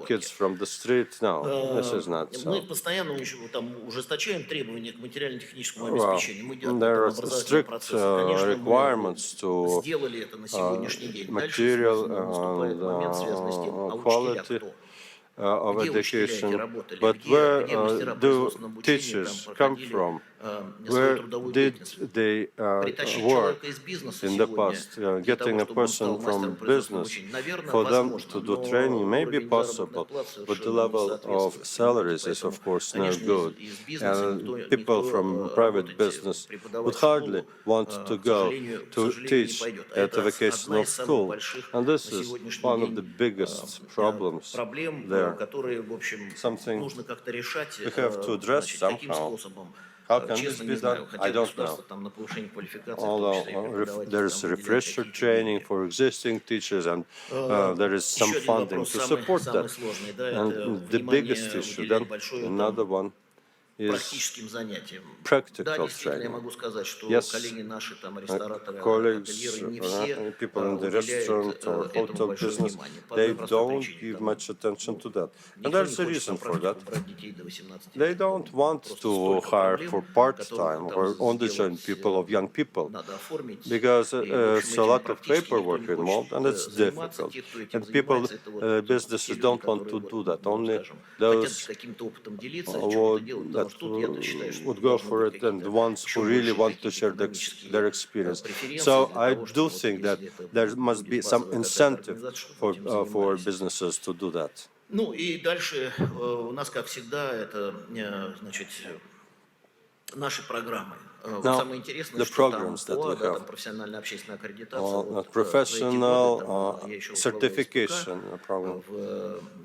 kids from the street. No, this is not so. Мы постоянно там ужесточаем требования к материально-техническому Well, обеспечению. Мы делаем there are образовательный strict процесс. Конечно, requirements to мы сделали это на сегодняшний день. Дальше material наступает момент, связанный с тем, а учителя quality кто? of Где учителя эти education. работали? But Где where мастера do производственного обучения teachers там come проходили from? свою Where трудовую did деятельность? they Притащить work человека из бизнеса in the сегодня past? для Getting того, a чтобы он person стал мастером from производственного business обучения, наверное, for them возможно, to do но training may be уровень possible, заработных плат but the совершенно не level of соответствует. salaries is, of Поэтому, course, no конечно, good. из бизнеса And people from private business would преподавать hardly школу, want to к go сожалению, to не teach пойдет. А at a это одна vocational из самых school. больших And на this is сегодняшний one of the день biggest problems проблем, there. которые, в общем, Something нужно как-то решать. we have to address Значит, каким somehow. способом? How can this Честно, be не знаю. done? Хотя I don't государство know. там на повышение квалификации, в том Although числе и преподавателей, there's там выделяет refresher какие-то training деньги. for existing teachers, and there is some Еще один funding вопрос, to support самый that. сложный, да, это And the biggest внимание issue, уделять then большое another там one is практическим занятиям. Да, practical действительно, я training. могу сказать, что Yes, коллеги наши, там, рестораторы, colleagues, ательеры, не все people in the уделяют restaurant or этому hotel большое business, внимание. По they одной простой don't причине. give Там, much attention to that. And никто не there's a хочет reason на for практику that. брать детей до 18 They лет. don't want Просто to столько hire проблем, for которые part-time там or on-the-job сделать people of young people надо оформить. because И, в общем, it's a этим lot of практически никто paperwork не хочет involved and it's заниматься. difficult. Те, кто этим And people, занимается, это вот те businesses люди, don't want которые to do вот, that. ну, Only скажем, хотят those каким-то опытом делиться, чего-то делать, потому that что тут я-то считаю, что would go должны for быть it, and the какие-то ones еще who really больше want to какие-то share экономические their experience. преференции So для I того, что do вот think that если это there must будет be some базовая какая-то incentive организация, чтобы этим for занимались. businesses to do that. Ну и дальше у нас, как всегда, это, значит, наши программы. Now, Самое интересное, the что там programs that ПОА, we да, have, там профессиональная общественная аккредитация. Вот, professional за эти годы, там, я еще возглавлял certification СПК program.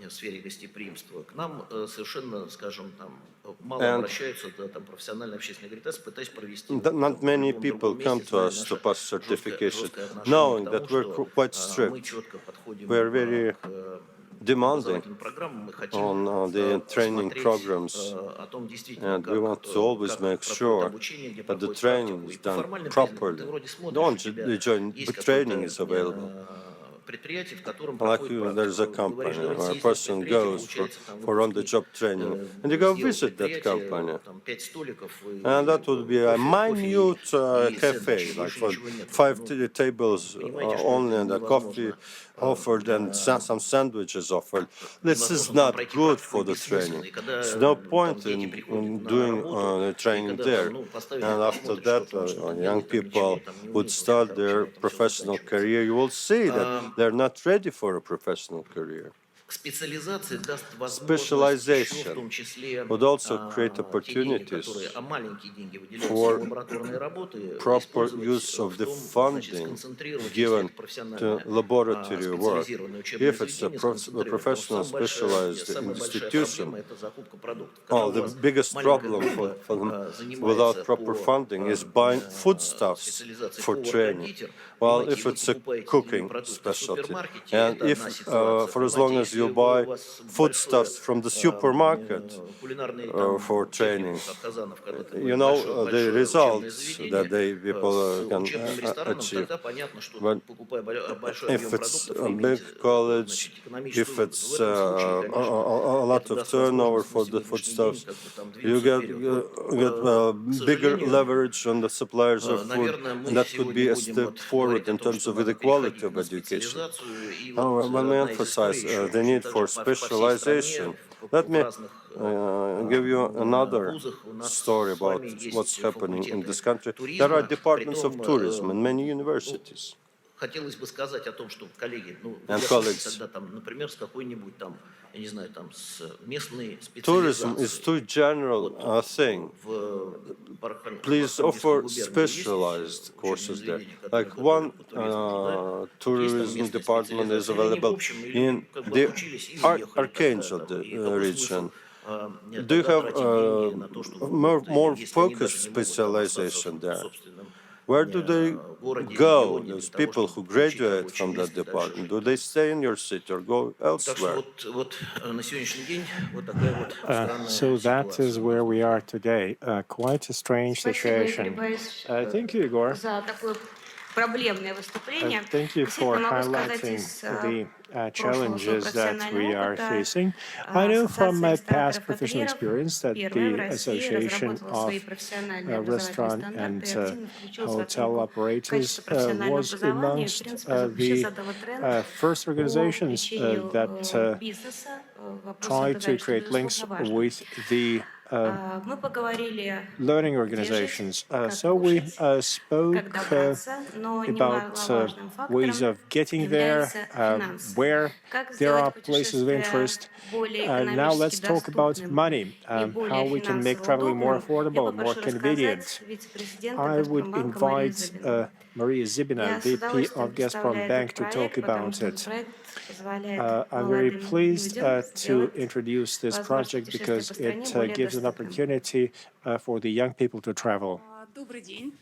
в сфере гостеприимства. К нам совершенно, скажем, там мало And обращаются, да, там профессиональная общественная аккредитация, пытаясь провести. Not many people come to us to pass certification, knowing that we're quite strict. Мы четко подходим We're very к demanding программам, мы хотим on the training programs, о том, действительно, and we want to always make sure that the training is done properly. Don't join, but training is available. предприятие, в котором Like проходит there's a company where a person goes for on-the-job training, and you go visit that company. And that would be a minute cafe, like for 5 tables only, and a coffee offered and some sandwiches offered. This is not good for the training. There's no point in doing the training there. And after that, young people would start their professional career. You will see that they're not ready for a professional career. Специализация даст возможность Specialization еще в том числе would also create те деньги, opportunities которые, маленькие деньги выделяются for на лабораторные работы, proper использовать use of в the том, значит, funding сконцентрировать, если given это профессиональное, to laboratory work. специализированное учебное If it's a заведение, сконцентрировать. professional Самая specialized большая institution, проблема – это закупка продуктов. well, Когда у the вас biggest маленькая problem группа, for them занимается without proper по, funding is buying foodstuffs специализации for training. повар-кондитер, Well, понимаете, if вы it's a покупаете cooking продукты в specialty, супермаркете, and это if одна ситуация. for as long as you buy foodstuffs from the supermarket for training, you know the results that people can achieve. But if it's a big college, if it's a lot of turnover for the foodstuffs, you get bigger leverage on the suppliers of food, and that could be a step forward in terms of the quality of education. When we emphasize the need for specialization, let me give you another story about what's happening in this country. There are departments of tourism in many universities. хотелось бы сказать о том, что, коллеги, ну, And я colleagues. тогда там, например, с какой-нибудь там, я не знаю, там, с местной Tourism специализацией. is too general a thing. Please offer specialized courses there. Like one tourism department is available in the Archangel region. Do you have more focused specialization there? Where do they go, those people who graduate from that department? Do they stay in your city or go elsewhere? So that is where we are today. Quite a strange Спасибо, Игорь situation. Борисович, Thank you, Igor. за такое проблемное выступление. Thank you for Действительно, могу сказать highlighting из the прошлого своего challenges that we профессионального are опыта, facing. I know from my past Ассоциация professional рестораторов experience that первая в the России Association разработала свои of профессиональные образовательные Restaurant стандарты and и активно включилась в Hotel оценку Operators качества профессионального was образования. И, в amongst принципе, вообще the задала тренд first по organizations включению that бизнеса в вопросы try to образования, что, create links безусловно, важно. with the Мы поговорили, learning где жить, organizations. как So we кушать, spoke как добраться, но about немаловажным ways фактором of getting there, является финансы. where Как there are сделать places of путешествие interest. более Now экономически let's talk about доступным money, и более how we can make финансово traveling more удобным? Я affordable, more попрошу convenient. рассказать вице-президента I would Газпромбанка Марию invite Зыбину. Maria Zibina, Я с VP удовольствием of Gazprom представляю Bank, этот to talk проект, потому about что этот it. проект позволяет I'm very молодым pleased людям to сделать introduce this возможность project путешествия because по стране it более gives an доступным. opportunity for the young people to travel. Добрый день.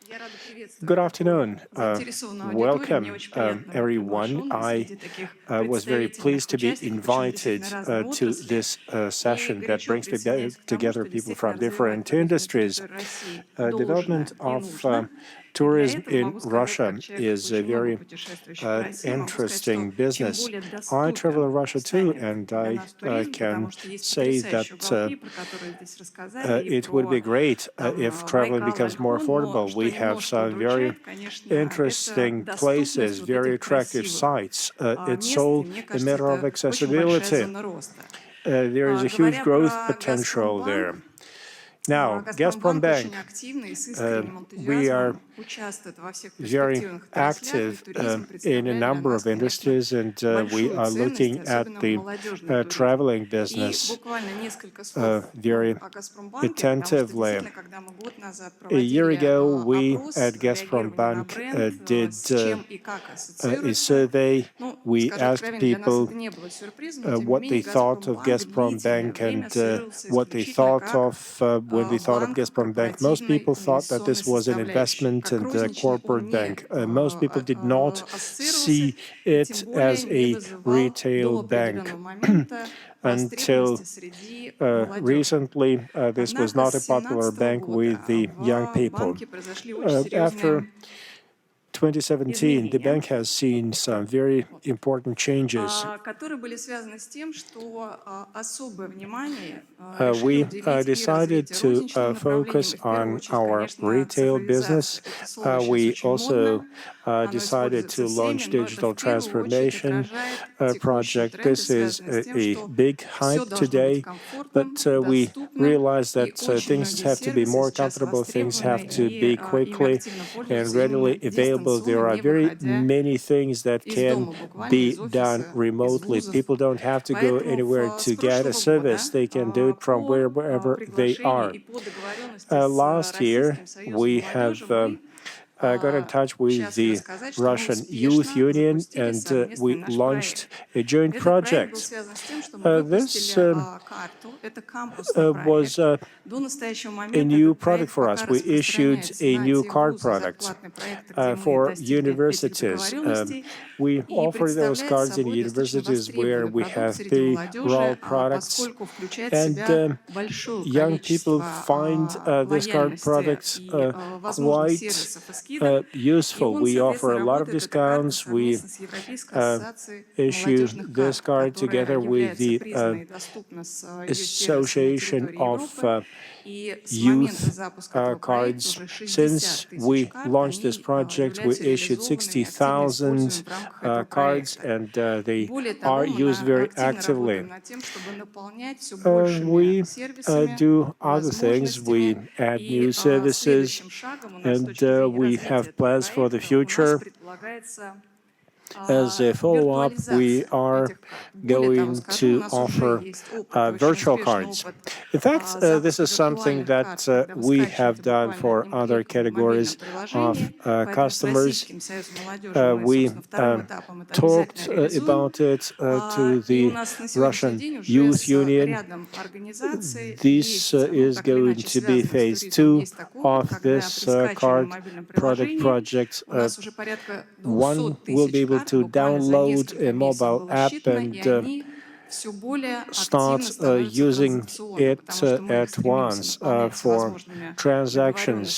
Я рада приветствовать Good afternoon. заинтересованную аудиторию. Мне Welcome, очень приятно быть everyone. приглашенной I среди таких was very представительных pleased to be участников, причем invited действительно разных to отраслей. this И session that горячо brings присоединяюсь к тому, together что people действительно from развивать different туризм на industries. территории России должно Development и of нужно. И для tourism этого in могу сказать, Russia как человек, is a очень много very путешествующий по России, могу сказать, что interesting чем business. более I travel in доступен Russia too, станет and для I нас туризм, потому can что есть say потрясающие that уголки, про которые здесь рассказали, и it would be про great там if traveling Байкал, becomes more Ольхон, но affordable. что We have немножко some very удручает, конечно, это interesting places, доступность вот very этих attractive красивых sites. It's мест, и all мне a кажется, matter of это очень большая accessibility. зона роста. There is a huge Говоря growth про potential there. Газпромбанк, Now, Gazprom Газпромбанк Bank, очень активно и с искренним we are энтузиазмом участвует во всех very перспективных отраслях, и active туризм in a представляет для number нас, of конечно, industries, and we большую are ценность, looking at особенно the молодежный туризм. traveling И business буквально несколько слов very о Газпромбанке, потому что attentively. действительно, когда мы год назад A year проводили ago, we опрос at Gazprom реагирования на Bank бренд, did с чем и как a ассоциируется, survey. ну, We скажу asked откровенно, для нас people это не было сюрпризом, но тем не what they менее thought of Газпромбанк Gazprom длительное Bank время and ассоциировался what they исключительно thought как of when we thought of банк Gazprom Bank. Most корпоративной people thought that инвестиционной this was an составляющей. investment Как and a розничный он corporate не bank. Most people did not ассоциировался, see и тем it более as не a вызывал retail до bank определенного момента until востребованности среди молодежи. recently. This was Однако not a с popular 2017 bank with года the young в people. банке произошли очень After серьезные 2017, the изменения, bank has seen some very important changes. которые были связаны с тем, что особое внимание We решили уделить и decided развитию to розничным направлениям, focus и в первую on очередь, our конечно, retail business. цифровизация. Это слово сейчас We очень also модно, оно decided используется to всеми, launch но это digital в первую очередь transformation отражает текущие project. тренды, This is связанные с тем, a что big все hype должно быть today, комфортным, but we доступным, realize и that очень things многие have to be сервисы more сейчас comfortable, things востребованы, have to и be ими quickly активно and пользуются readily именно available. There дистанционно, are не very выходя many things that из can дома, буквально be из done офиса, из remotely. вузов. People don't have to go Поэтому anywhere с to get a прошлого service. года They can do it from по wherever they приглашению are. и по договоренности с Last year, Российским союзом we have молодежи мы got in touch with счастливы the сказать, что мы Russian Youth успешно Union, запустили and совместный we наш launched проект. a joint Этот проект был project. связан с тем, что мы This выпустили карту. Это кампусный was проект. До настоящего a момента new этот product проект for us. пока We issued распространяется a на new те card вузы, product зарплатные проекты, где мы for достигли этих universities. договоренностей. We И offer those представляет cards in собой достаточно universities where востребованный we продукт have среди the raw молодежи, products, поскольку включает в and себя большое young people количество find this card лояльности products и возможных quite сервисов и скидок. И useful. он, We offer соответственно, a lot of работает, эта карта, discounts. We совместно с Европейской ассоциацией issue молодежных this карт, card которая together with является the признанной и доступна с ее сервисом на Association территории of Европы. И с момента youth запуска этого проекта cards. уже 60 Since тысяч we карт, launched this они project, we являются issued реализованными, активно 60,000 используемыми в рамках этого cards, проекта. and they Более are того, мы used very активно работаем actively. над тем, чтобы наполнять все большими We сервисами, do other things. We возможностями. add И new services, следующим шагом у нас с and точки зрения we we have plans for the future. As a follow-up, we are going to offer virtual cards. In fact, this is something that we have done for other categories of customers. We talked about it to the Russian Youth Union. This is going to be phase 2 of this card product project. One will be able to download a mobile app and start using it at once for transactions.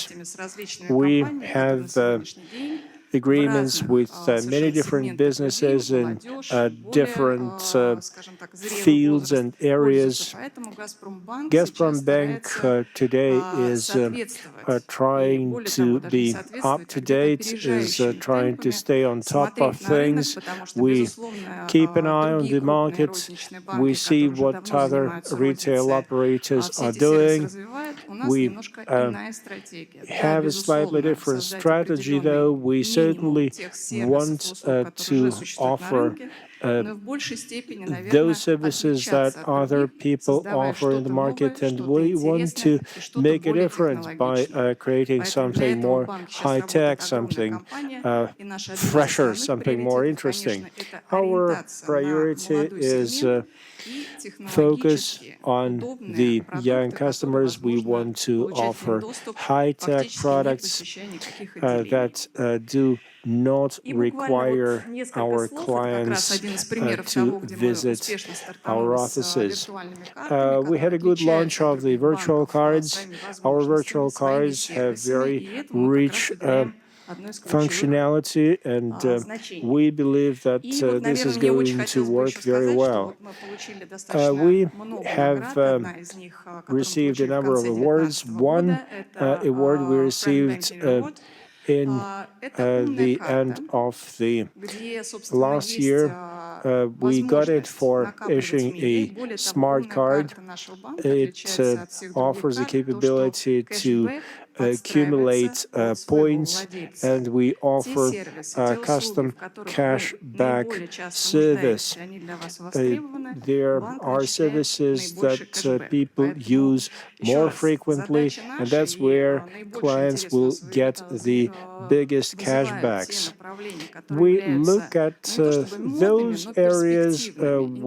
We have agreements with many different businesses in different fields and areas. Gazprom Bank today is trying to be up to date, is trying to stay on top of things. We keep an eye on the market. We see what other retail operators are doing. We have a slightly different strategy, though. We certainly want to offer those services that other people offer in the market, and we want to make a difference by creating something more high-tech, something fresher, something more interesting. Our priority is focus on the young customers. We want to offer high-tech products that do not require our clients to visit our offices. We had a good launch of the virtual cards. Our virtual cards have very rich functionality, and we believe that this is going to work very well. We have received a number of awards. One award we received in the end of the last year. We got it for issuing a smart card. It offers the capability to accumulate points, and we offer a custom cashback service. There are services that people use more frequently, and that's where clients will get the biggest cashbacks. We look at those areas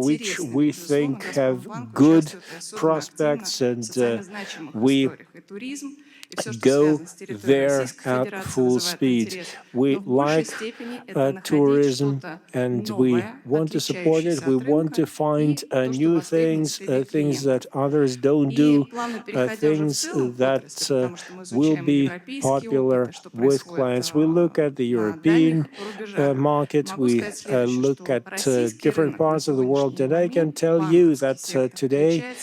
which we think have good prospects, and we go there at full speed. We like tourism, and we want to support it. We want to find new things, things that others don't do, things that will be popular with clients. We look at the European market, we look at different parts of the world, and I can tell you that today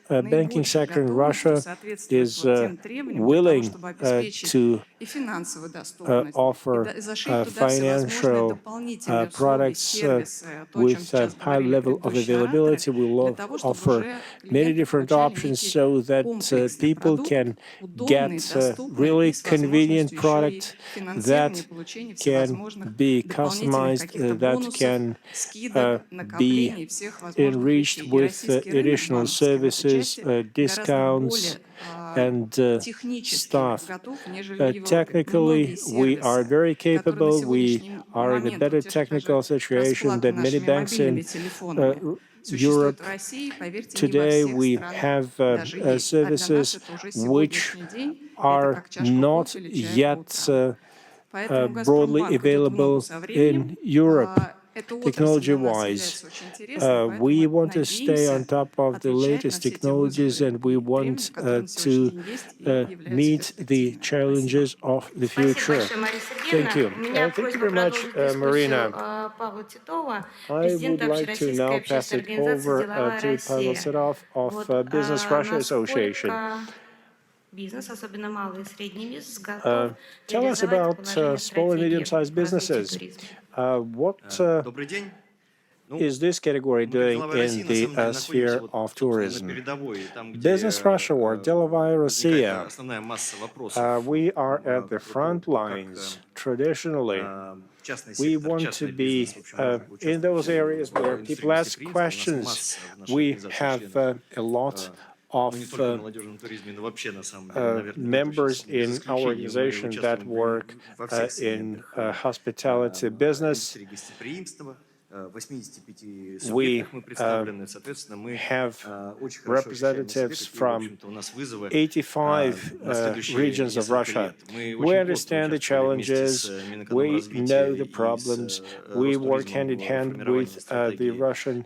banking sector in Russia is willing to offer financial products with a high level of availability. We will offer many different options so that people can get really convenient product that can be customized, that can be enriched with additional services, discounts, and stuff. Technically, we are very capable. We are in a better technical situation than many banks in Europe. Today, we have services which are not yet broadly available in Europe. Technology-wise, we want to stay on top of the latest technologies, and we want to meet the challenges of the future. Thank you. Thank you very much, Marina. I would like to now pass it over to Pavel Serov of Business Russia Association. Tell us about small and medium-sized businesses. What is this category doing in the sphere of tourism? Business Russia or Delovaya Russia, we are at the front lines. Traditionally, we want to be in those areas where people ask questions. We have a lot of members in our organization that work in hospitality business. We have representatives from 85 regions of Russia. We understand the challenges, we know the problems, we work hand in hand with the Russian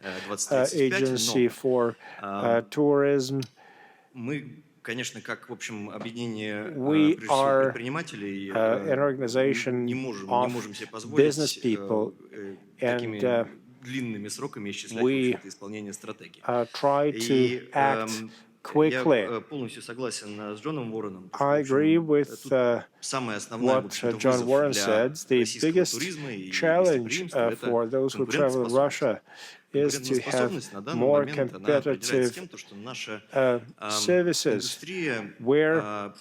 Agency for Tourism. We are an organization of business people, and we try to act quickly. I agree with what John Warren said. The biggest challenge for those who travel in Russia is to have more competitive services where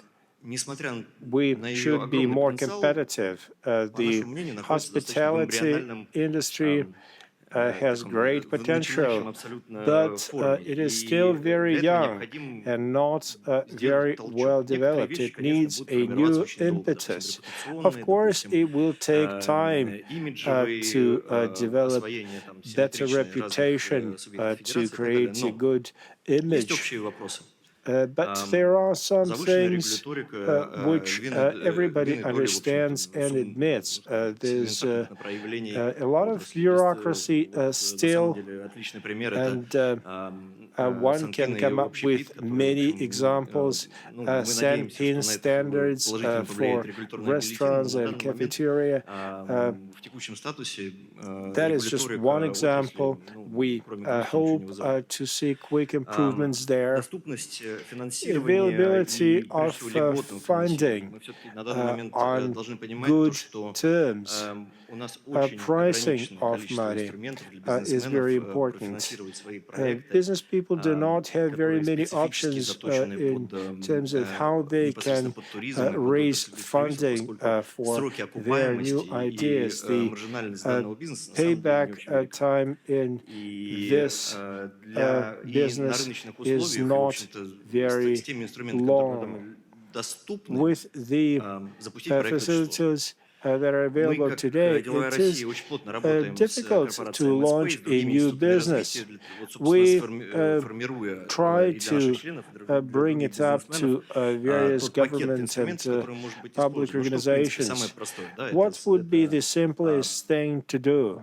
we should be more competitive. The hospitality industry has great potential, but it is still very young and not very well developed. It needs a new impetus. Of course, it will take time to develop better reputation, to create a good image. But there are some things which everybody understands and admits. There's a lot of bureaucracy still, and one can come up with many examples. Sanpin standards for restaurants and cafeteria. That is just one example. We hope to see quick improvements there. Availability of funding on good terms, pricing of money is very important. Business people do not have very many options in terms of how they can raise funding for their new ideas. The payback time in this business is not very long. With the facilities that are available today, it is difficult to launch a new business. We try to bring it up to various government and public organizations. What would be the simplest thing to do?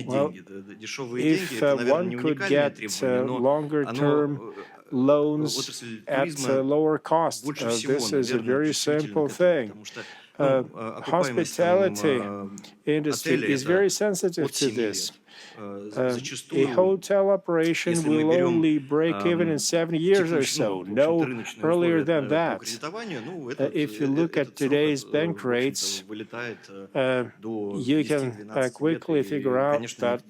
Well, if one could get longer-term loans at lower cost, this is a very simple thing. Hospitality industry is very sensitive to this. A hotel operation will only break even in 7 years or so, no earlier than that. If you look at today's bank rates, you can quickly figure out that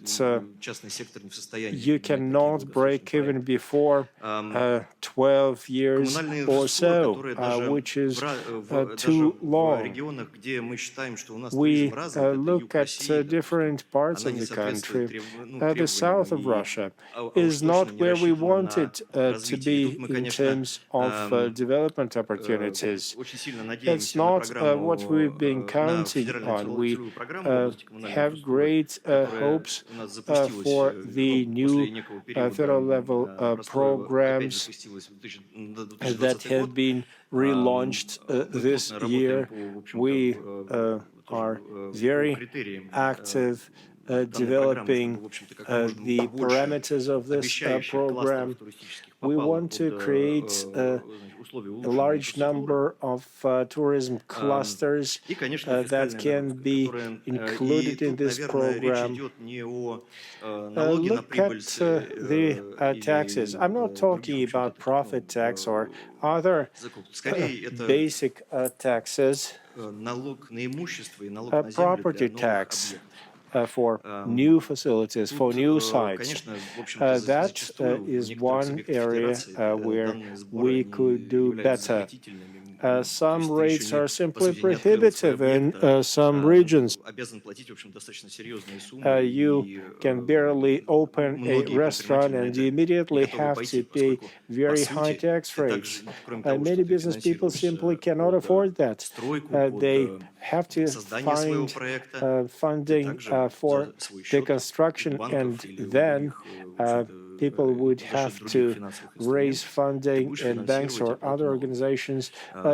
you cannot break even before 12 years or so, which is too long. We look at different parts of the country. The south of Russia is not where we want it to be in terms of development opportunities. It's not what we've been counting on. We have great hopes for the new federal level programs that have been relaunched this year. We are very active developing the parameters of this program. We want to create a large number of tourism clusters that can be included in this program. Look at the taxes. I'm not talking about profit tax or other basic taxes. Property tax for new facilities, for new sites. That is one area where we could do better. Some rates are simply prohibitive in some regions. You can barely open a restaurant and you immediately have to pay very high tax rates. Many business people simply cannot afford that. They have to find funding for the construction, and then people would have to raise funding in banks or other organizations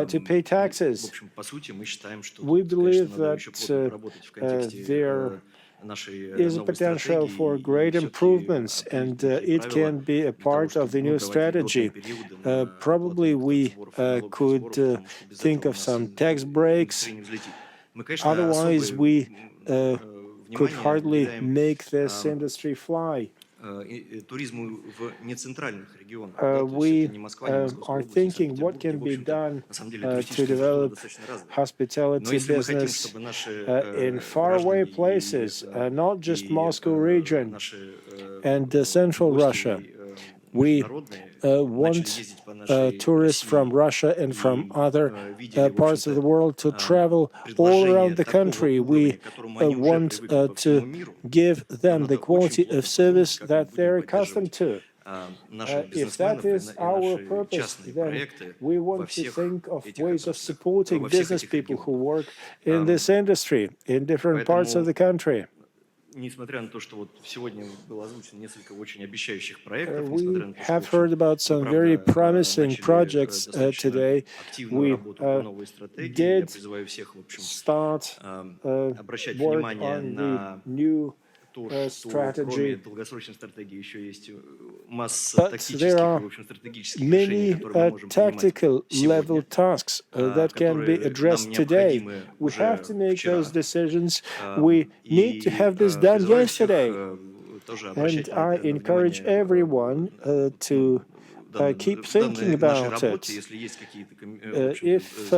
to pay taxes. We believe that there is a potential for great improvements, and it can be a part of the new strategy. Probably we could think of some tax breaks. Otherwise, we could hardly make this industry fly. We are thinking what can be done to develop hospitality business in faraway places, not just Moscow region and central Russia. We want tourists from Russia and from other parts of the world to travel all around the country. We want to give them the quality of service that they're accustomed to. If that is our purpose, then we want to think of ways of supporting business people who work in this industry in different parts of the country. We have heard about some very promising projects today. We did start work on the new strategy, but there are many tactical level tasks that can be addressed today. We have to make those decisions. We need to have this done yesterday. And I encourage everyone to keep thinking about it. If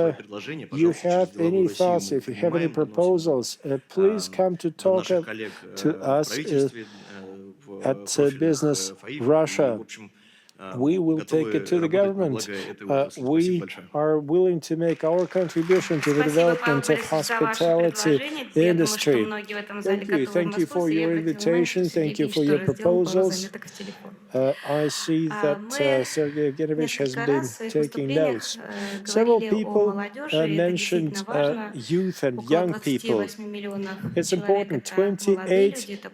you have any thoughts, if you have any proposals, please come to talk to us at Business Russia. We will take it to the government. We are willing to make our contribution to the development of hospitality industry. Thank you for your invitation. Thank you for your proposals. I see that Sergey Evgenovich has been taking notes. Several people mentioned youth and young people. It's important. 28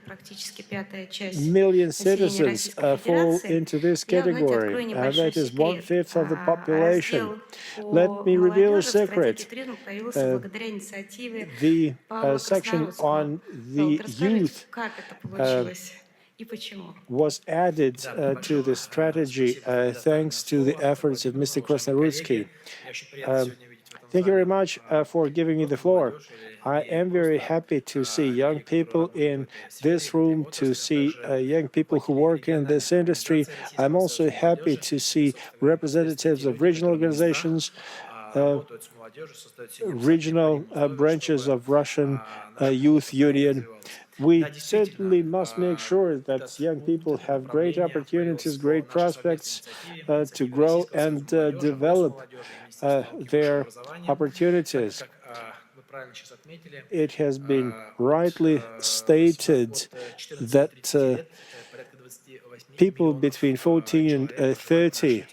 million citizens fall into this category. That is 1/5 of the population. Let me reveal a secret. The section on the youth was added to the strategy thanks to the efforts of Mr. Krasnorudsky. Thank you very much for giving me the floor. I am very happy to see young people in this room, to see young people who work in this industry. I'm also happy to see representatives of regional organizations, regional branches of Russian Youth Union. We certainly must make sure that young people have great opportunities, great prospects to grow and develop their opportunities. It has been rightly stated that people between 14 and 30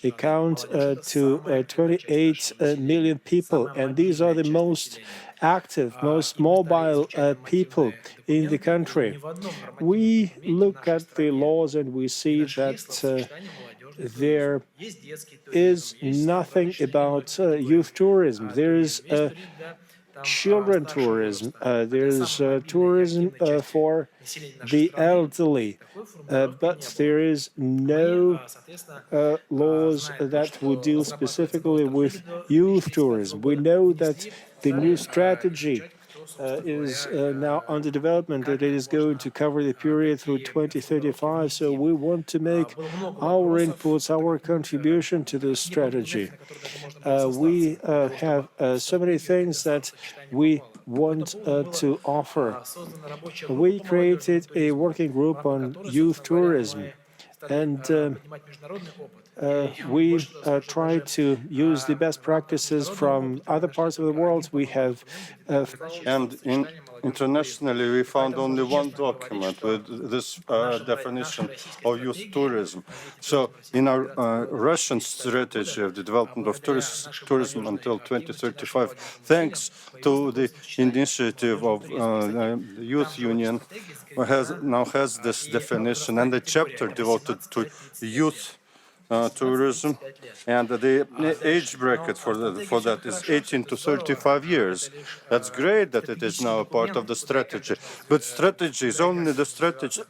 account to 28 million people, and these are the most active, most mobile people in the country. We look at the laws and we see that there is nothing about youth tourism. There is children tourism. There is tourism for the elderly, but there is no laws that would deal specifically with youth tourism. We know that the new strategy is now under development, that it is going to cover the period through 2035. So we want to make our inputs, our contribution to this strategy. We have so many things that we want to offer. We created a working group on youth tourism, and we try to use the best practices from other parts of the world. We have And internationally, we found only one document with this definition of youth tourism. So in our Russian strategy of the development of tourism until 2035, thanks to the initiative of the Youth Union, now has this definition and a chapter devoted to youth tourism, and the age bracket for that is 18 to 35 years. That's great that it is now a part of the strategy, but strategy is only the strategy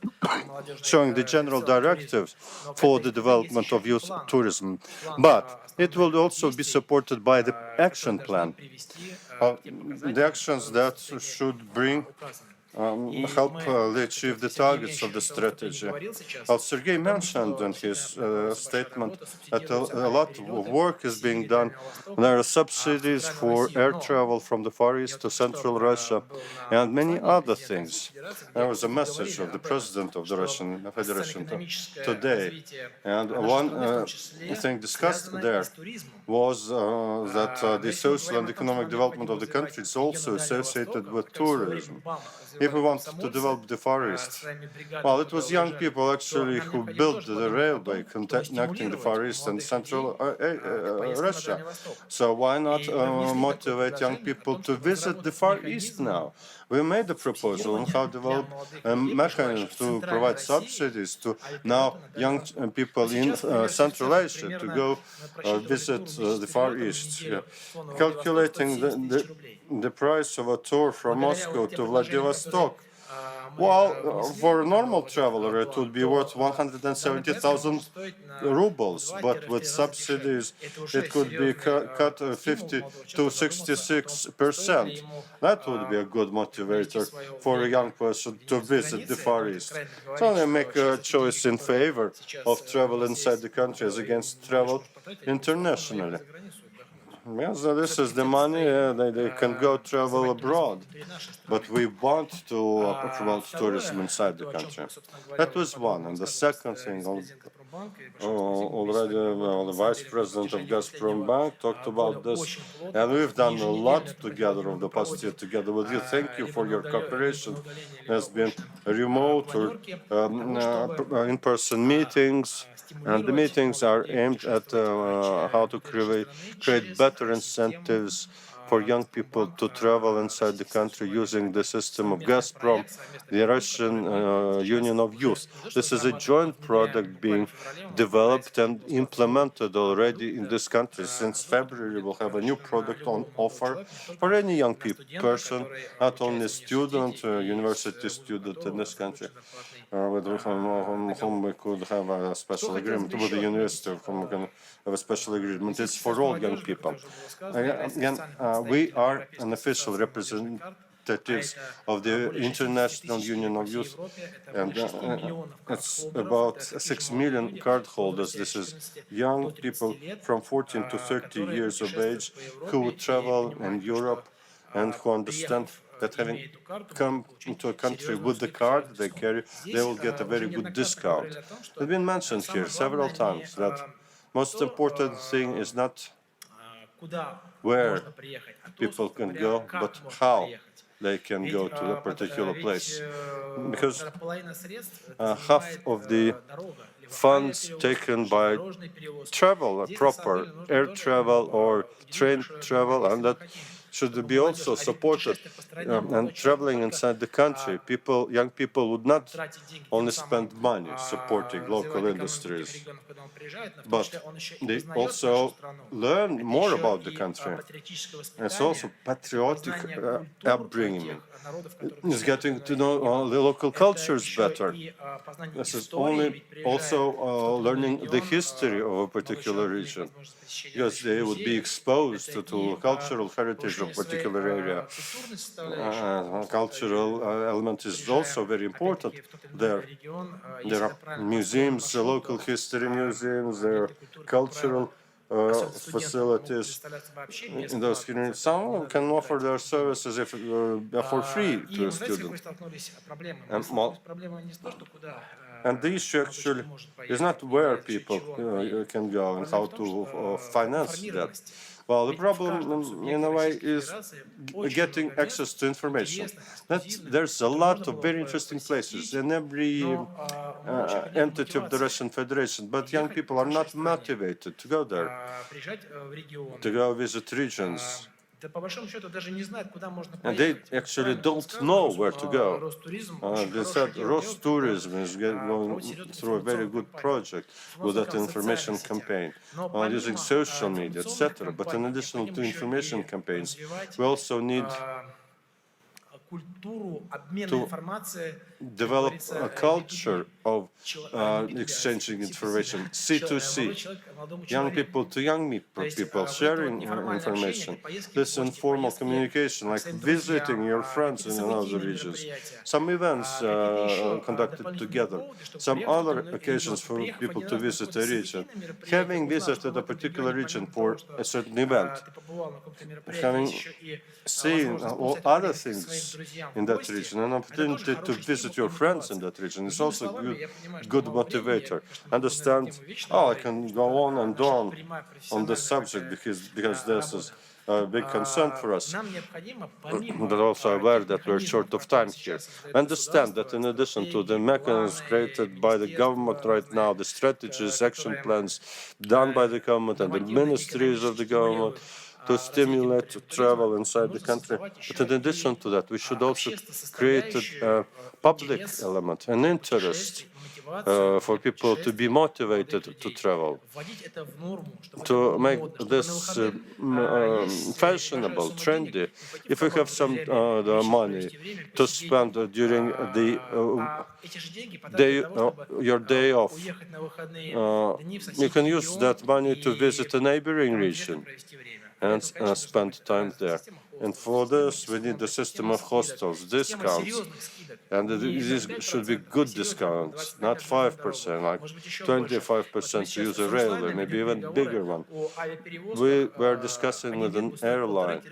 showing the general directives for the development of youth tourism, but it will also be supported by the action plan, the actions that should bring help achieve the targets of the strategy. As Sergei mentioned in his statement, that a lot of work is being done. There are subsidies for air travel from the Far East to Central Russia and many other things. There was a message of the President of the Russian Federation today, and one thing discussed there was that the social and economic development of the country is also associated with tourism. If we want to develop the Far East, well, it was young people actually who built the railway connecting the Far East and Central Russia. So why not motivate young people to visit the Far East now? We made a proposal on how to develop a mechanism to provide subsidies to now young people in Central Asia to go visit the Far East. Calculating the price of a tour from Moscow to Vladivostok. Well, for a normal traveler, it would be worth 170,000 rubles, but with subsidies, it could be cut 50 to 66%. That would be a good motivator for a young person to visit the Far East. So they make a choice in favor of travel inside the country as against travel internationally. Yes, so this is the money, they can go travel abroad, but we want to promote tourism inside the country. That was one. And the second thing, already the Vice President of Gazprom Bank talked about this, and we've done a lot together over the past year together with you. Thank you for your cooperation. There's been remote or in-person meetings, and the meetings are aimed at how to create better incentives for young people to travel inside the country using the system of Gazprom, the Russian Union of Youth. This is a joint product being developed and implemented already in this country. Since February, we'll have a new product on offer for any young person, not only student, university student in this country, with whom we could have a special agreement, with the university of whom we can have a special agreement. It's for all young people. Again, we are an official representatives of the International Union of Youth, and it's about 6 million card holders. This is young people from 14 to 30 years of age who travel in Europe and who understand that having come into a country with the card they carry, they will get a very good discount. It's been mentioned here several times that most important thing is not where people can go, but how they can go to a particular place. Because half of the funds taken by travel, proper air travel or train travel, and that should be also supported. And traveling inside the country, young people would not only spend money supporting local industries, but they also learn more about the country. It's also patriotic upbringing. It's getting to know the local cultures better. This is only also learning the history of a particular region, because they would be exposed to cultural heritage of a particular area. Cultural element is also very important there. There are museums, local history museums, there are cultural facilities in those communities. Some can offer their services for free to a student. And the issue actually is not where people can go and how to finance that. Well, the problem, in a way, is getting access to information. There's a lot of very interesting places in every entity of the Russian Federation, but young people are not motivated to go there, to go visit regions. And they actually don't know where to go. They said Rostourism is going through a very good project with that information campaign, using social media, etc. But in addition to information campaigns, we also need to develop a culture of exchanging information, C2C, young people to young people, sharing information. This informal communication, like visiting your friends in other regions, some events conducted together, some other occasions for people to visit a region, having visited a particular region for a certain event, having seen all other things in that region, an opportunity to visit your friends in that region is also a good motivator. Understand, I can go on and on the subject because this is a big concern for us, but also aware that we're short of time here. Understand that in addition to the mechanisms created by the government right now, the strategies, action plans done by the government and the ministries of the government, to stimulate travel inside the country. But in addition to that, we should also create a public element, an interest for people to be motivated to travel, to make this fashionable, trendy. If we have some the money to spend during the your day off, you can use that money to visit a neighboring region and spend time there. And for this, we need the system of hostels, discounts. And these should be good discounts, not 5%, like 25% to use a railway, maybe even bigger one. We were discussing with an airline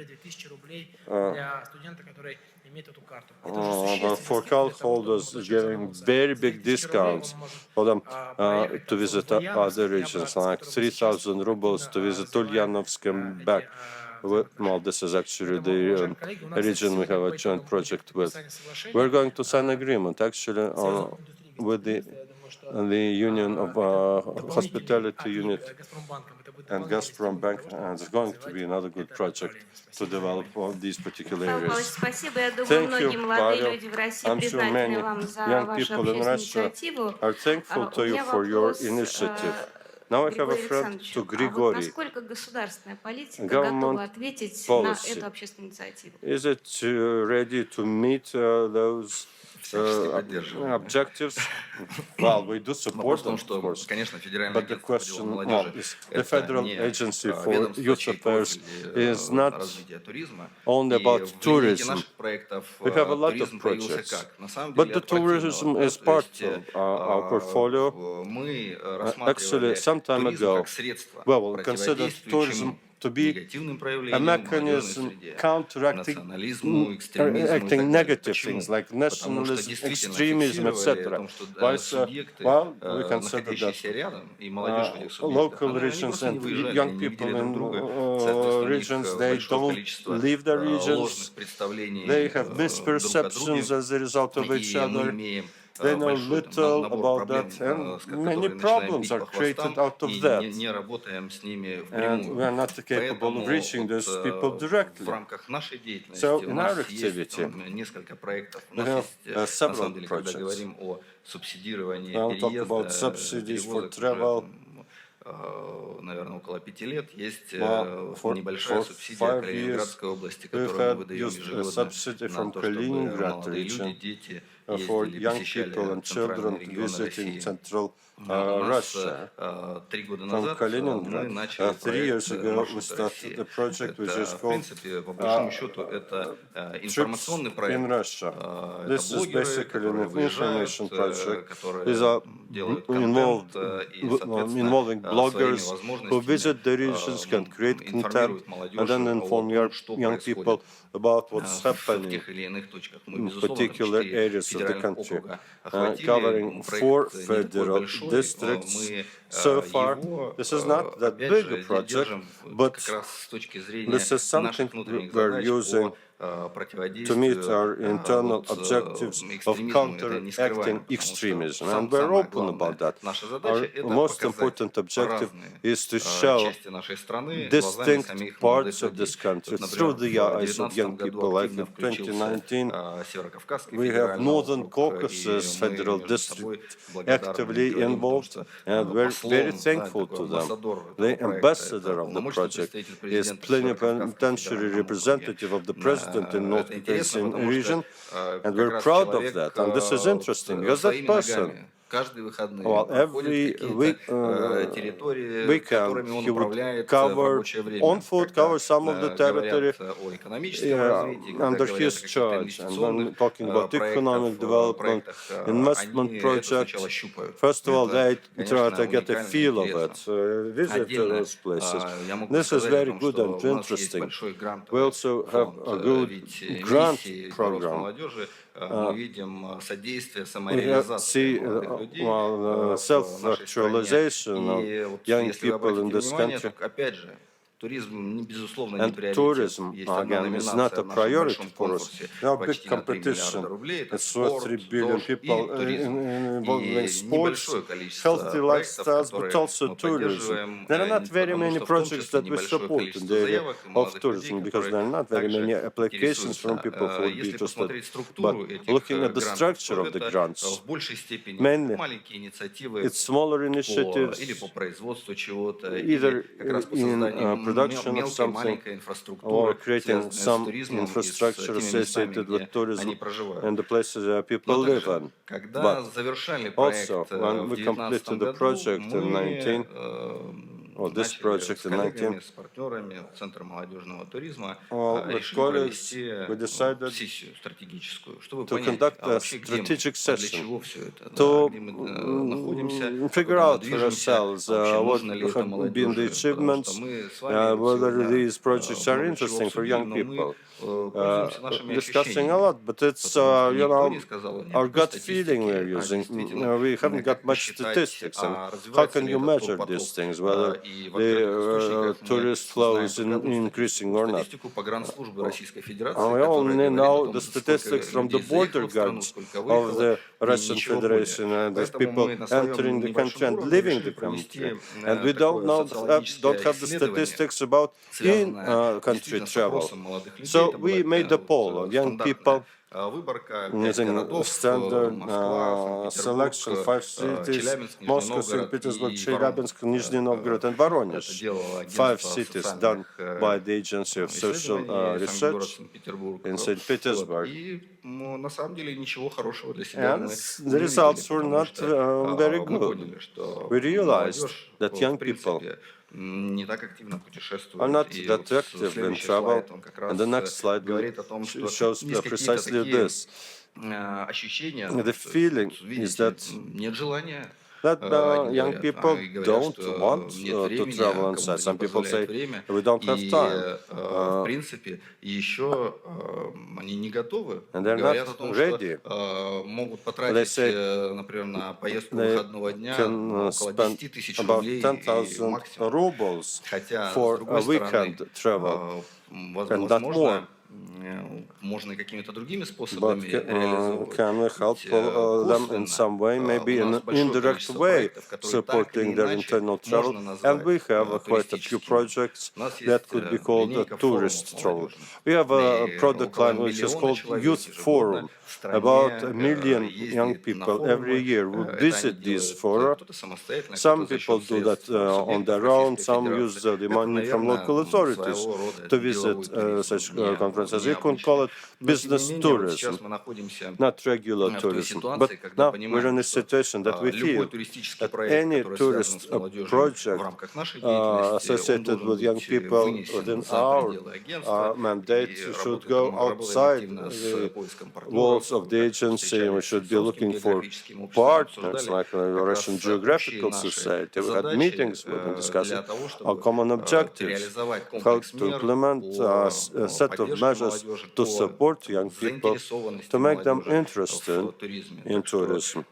for card holders giving very big discounts for them to visit other regions, like 3,000 rubles to visit Ulyanovsk and back. Well, this is actually the region we have a joint project with. We're going to sign an agreement, actually, with the Union of Hospitality Unit and Gazprom Bank, and it's going to be another good project to develop all these particular areas. Thank you, Pavel. I'm sure many young people in Russia are thankful to you for your initiative. Now I have a friend to Grigory. Government policy. Is it ready to meet those objectives? Well, we do support them, of course. But the question is, the Federal Agency for Youth Affairs is not only about tourism. We have a lot of projects, but the tourism is part of our portfolio. Actually, some time ago, we considered tourism to be a mechanism counteracting acting negative things like nationalism, extremism, etc. Well, we consider that local regions and young people in regions, they don't leave the regions, they have misperceptions as a result of each other. They know little about that, and many problems are created out of that. And we are not capable of reaching those people directly. So, in our activity, we have several projects. I'll talk about subsidies for travel. For 5 years, we've had used a subsidy from Kaliningrad region for young people and children visiting Central Russia. From Kaliningrad. 3 years ago, we started a project which is called Trips in Russia. This is basically an information project. These are involving bloggers who visit the regions, can create content, and then inform young people about what's happening in particular areas of the country, covering 4 federal districts. So far, this is not that big a project, but this is something we're using to meet our internal objectives of counteracting extremism, and we're open about that. Our most important objective is to show distinct parts of this country through the eyes of young people. Like in 2019, we have Northern Caucasus Federal District actively involved, and we're very thankful to them. The ambassador of the project is plenipotentiary representative of the president in North Caucasian region, and we're proud of that. And this is interesting because that person, well, every weekend he would cover on foot, cover some of the territory under his charge. And when talking about economic development, investment projects, first of all, they try to get a feel of it, visit those places. This is very good and interesting. We also have a good grant program. We see self-actualization of young people in this country. And tourism, again, is not a priority for us. Now, big competition. It's worth 3 billion people involving sports, healthy lifestyles, but also tourism. There are not very many projects that we support in the area of tourism because there are not very many applications from people who would be interested. But looking at the structure of the grants, mainly it's smaller initiatives, either in production of something or creating some infrastructure associated with tourism in the places where people live in. But also, when we completed the project in 19, or this project in 19, with colleagues, we decided to conduct a strategic session to figure out for ourselves what have been the achievements, whether these projects are interesting for young people. Discussing a lot, but it's our gut feeling we're using. We haven't got much statistics, and how can you measure these things, whether the tourist flow is increasing or not? We only know the statistics from the border guards of the Russian Federation and the people entering the country and leaving the country, and we don't have the statistics about in-country travel. So we made a poll of young people using standard selection, 5 cities: Moscow, St. Petersburg, Chelyabinsk, Nizhny Novgorod, and Voronezh. 5 cities done by the Agency of Social Research in St. Petersburg. And the results were not very good. We realized that young people are not that active in travel, and the next slide shows precisely this. The feeling is that young people don't want to travel on site. Some people say we don't have time, and they're not ready. They say they can spend about 10,000 rubles for a weekend travel, and not more. But can we help them in some way, maybe in an indirect way, supporting their internal travel? And we have quite a few projects that could be called a tourist travel. We have a product line which is called Youth Forum. About 1 million young people every year would visit these fora. Some people do that on their own, some use the money from local authorities to visit such conferences. You can call it business tourism, not regular tourism. But now we're in a situation that we feel that any tourist project associated with young people within our mandate should go outside the walls of the agency. We should be looking for partners like the Russian Geographical Society. We had meetings with them discussing our common objectives, how to implement a set of measures to support young people, to make them interested in tourism.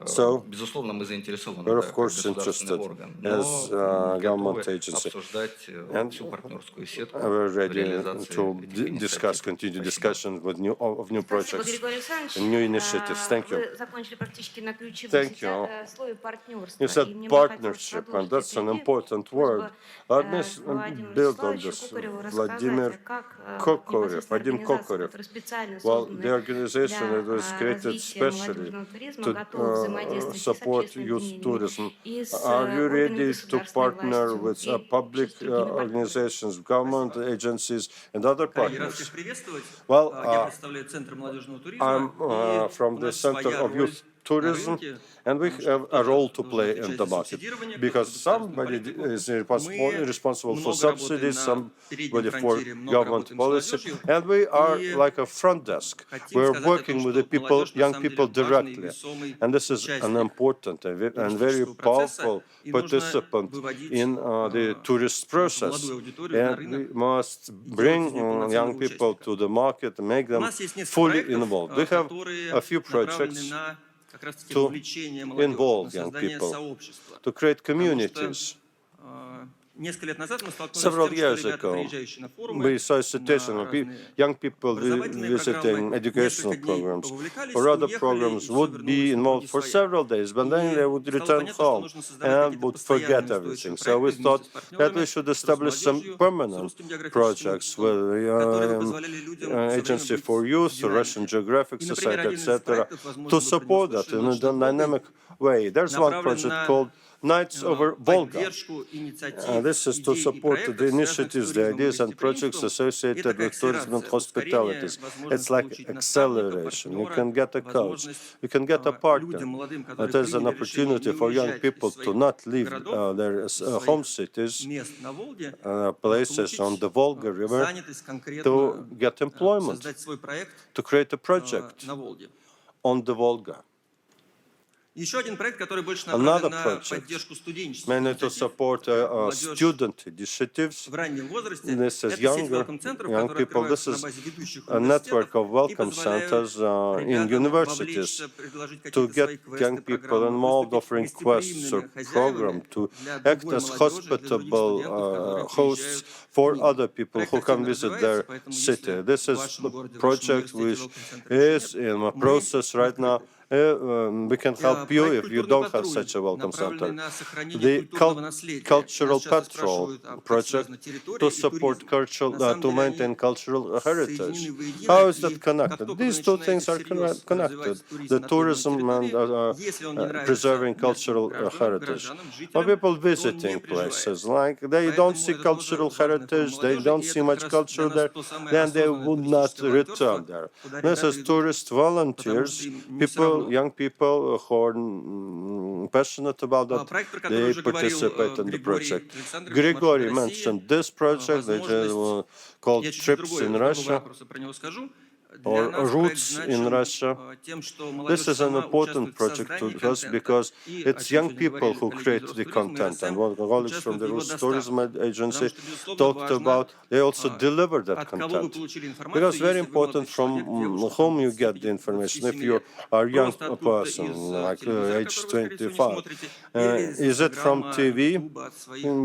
So, we're of course interested as a government agency, and we're ready to discuss, continue discussion with new projects and new initiatives. Thank you. Thank you. You said partnership, and that's an important word. Let me build on this. Vadim Kokorev. Well, the organization that was created specially to support youth tourism. Are you ready to partner with public organizations, government agencies, and other partners? Well, I'm from the Center of Youth Tourism, and we have a role to play in the market because somebody is responsible for subsidies, somebody for government policy, and we are like a front desk. We're working with the people, young people directly, and this is an important and very powerful participant in the tourist process. And we must bring young people to the market and make them fully involved. We have a few projects to involve young people, to create communities. Several years ago, we saw a situation of young people visiting educational programs or other programs would be involved for several days, but then they would return home and would forget everything. So we thought that we should establish some permanent projects with the Agency for Youth, the Russian Geographic Society, etc., to support that in a dynamic way. There's one project called Nights over Volga. This is to support the initiatives, the ideas and projects associated with tourism and hospitality. It's like acceleration. You can get a coach, you can get a partner. It is an opportunity for young people to not leave their home cities, places on the Volga River, to get employment, to create a project on the Volga. Another project, mainly to support student initiatives. This is young people. This is a network of welcome centers in universities to get young people involved, offering quests or programs to act as hospitable hosts for other people who come visit their city. This is a project which is in a process right now. We can help you if you don't have such a welcome center. The Cultural Patrol project to support to maintain cultural heritage. How is that connected? These two things are connected: the tourism and preserving cultural heritage. For people visiting places, like they don't see cultural heritage, they don't see much culture there, then they would not return there. This is tourist volunteers, young people who are passionate about that, they participate in the project. Grigory mentioned this project, which is called Trips in Russia, or Roots in Russia. This is an important project to us because it's young people who create the content, and what colleagues from the Roots Tourism Agency talked about, they also deliver that content. Because very important from whom you get the information. If you are a young person, like age 25, is it from TV,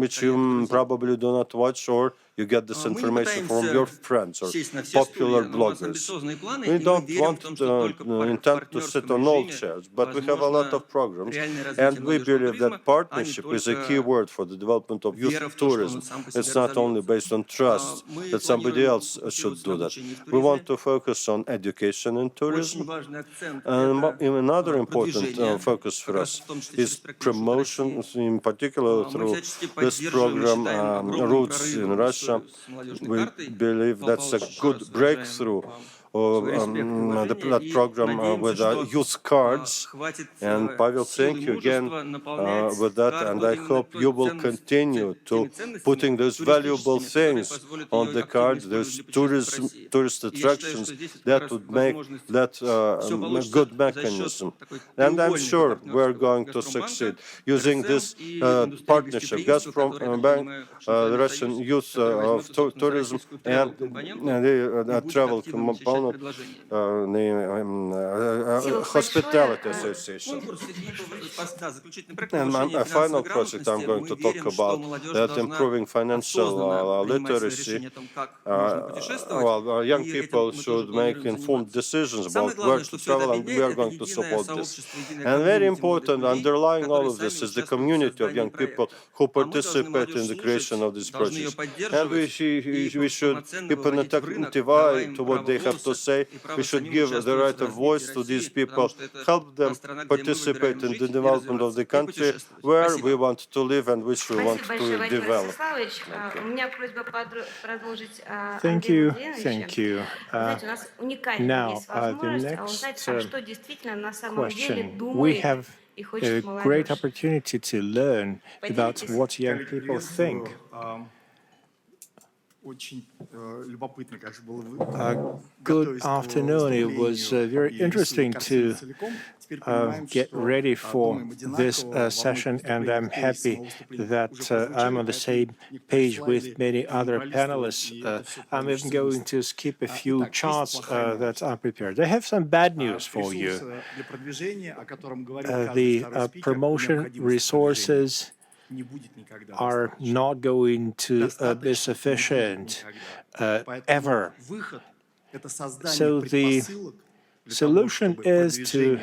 which you probably do not watch, or you get this information from your friends or popular bloggers? We don't intend to sit on old chairs, but we have a lot of programs, and we believe that partnership is a key word for the development of youth tourism. It's not only based on trust that somebody else should do that. We want to focus on education in tourism. And another important focus for us is promotion, in particular through this program, Roots in Russia. Russia. We believe that's a good breakthrough of that program with youth cards. And Pavel, thank you again with that, and I hope you will continue to putting those valuable things on the cards, those tourist attractions that would make that a good mechanism. And I'm sure we're going to succeed using this partnership, Gazprom Bank, the Russian Youth of Tourism, and the travel component, the Hospitality Association. And a final project I'm going to talk about, that improving financial literacy. Young people should make informed decisions about where to travel, and we are going to support this. And very important, underlying all of this, is the community of young people who participate in the creation of these projects. And we should keep an attentive eye to what they have to say. We should give the right of voice to these people, help them participate in the development of the country where we want to live and which we want to develop. Thank you. Thank you. Now, the next question. We have a great opportunity to learn about what young people think. Good afternoon. It was very interesting to get ready for this session, and I'm happy that I'm on the same page with many other panelists. I'm even going to skip a few charts that are prepared. I have some bad news for you. The promotion resources are not going to be sufficient ever. So the solution is to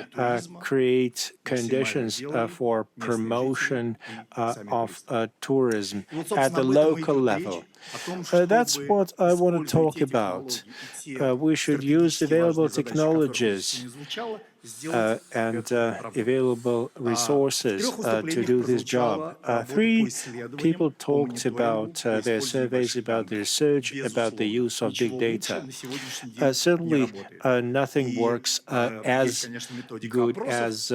create conditions for promotion of tourism at the local level. That's what I want to talk about. We should use available technologies and available resources to do this job. Three people talked about their surveys, about the research, about the use of big data. Certainly, nothing works as good as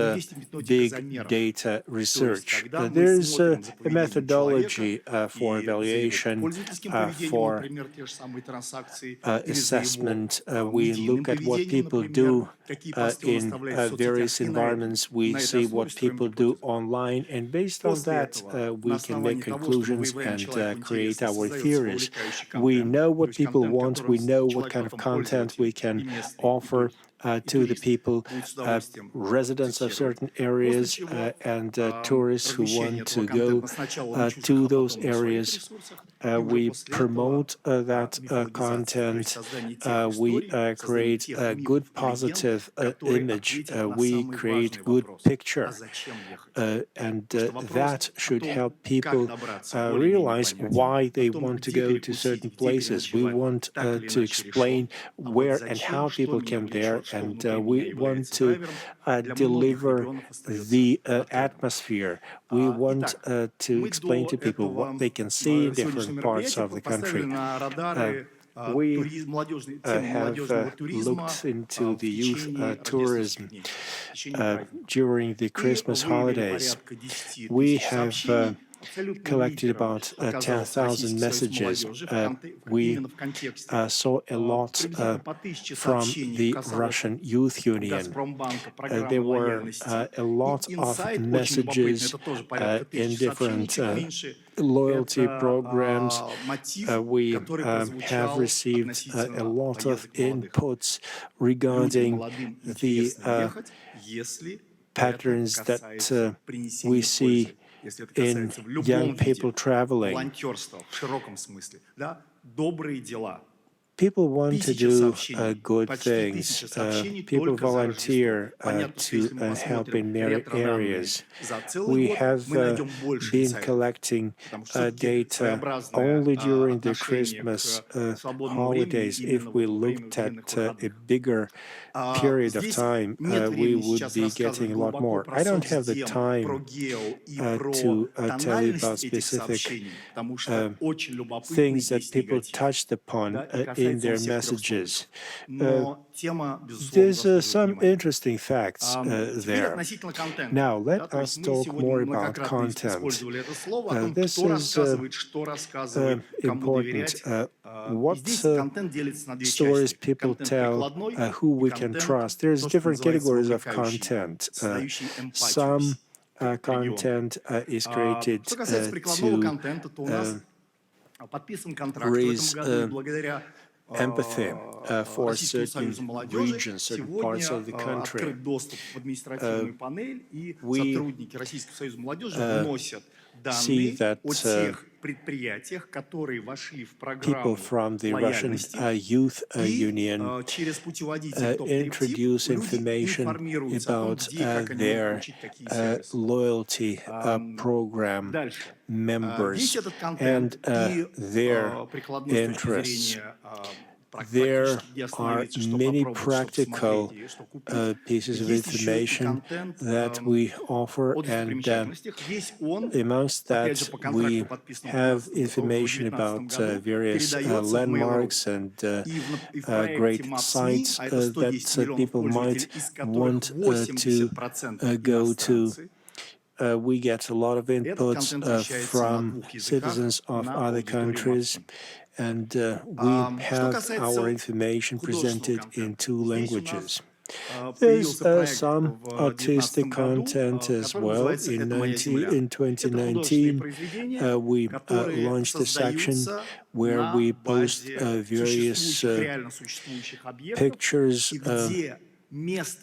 big data research. There's a methodology for evaluation, for assessment. We look at what people do in various environments. We see what people do online, and based on that, we can make conclusions and create our theories. We know what people want. We know what kind of content we can offer to the people, residents of certain areas and tourists who want to go to those areas. We promote that content. We create a good positive image. We create good picture. And that should help people realize why they want to go to certain places. We want to explain where and how people came there, and we want to deliver the atmosphere. We want to explain to people what they can see in different parts of the country. We have looked into the youth tourism during the Christmas holidays. We have collected about 10,000 messages. We saw a lot from the Russian Youth Union. There were a lot of messages in different loyalty programs. We have received a lot of inputs regarding the patterns that we see in young people traveling. people want to do good things. People volunteer to help in many areas. We have been collecting data only during the Christmas holidays. If we looked at a bigger period of time, we would be getting a lot more. I don't have the time to tell you about specific things that people touched upon in their messages. There's some interesting facts there. Now, let us talk more about content. This is important. What stories people tell, who we can trust. There's different categories of content. Some content is created to raise empathy for certain regions, certain parts of the country. We see that people from the Russian Youth Union introduce information about their loyalty program members and their interests. There are many practical pieces of information that we offer, and amongst that we have information about various landmarks and great sites that people might want to go to. We get a lot of inputs from citizens of other countries, and we have our information presented in 2 languages. There's some artistic content as well. In 2019, we launched a section where we post various pictures,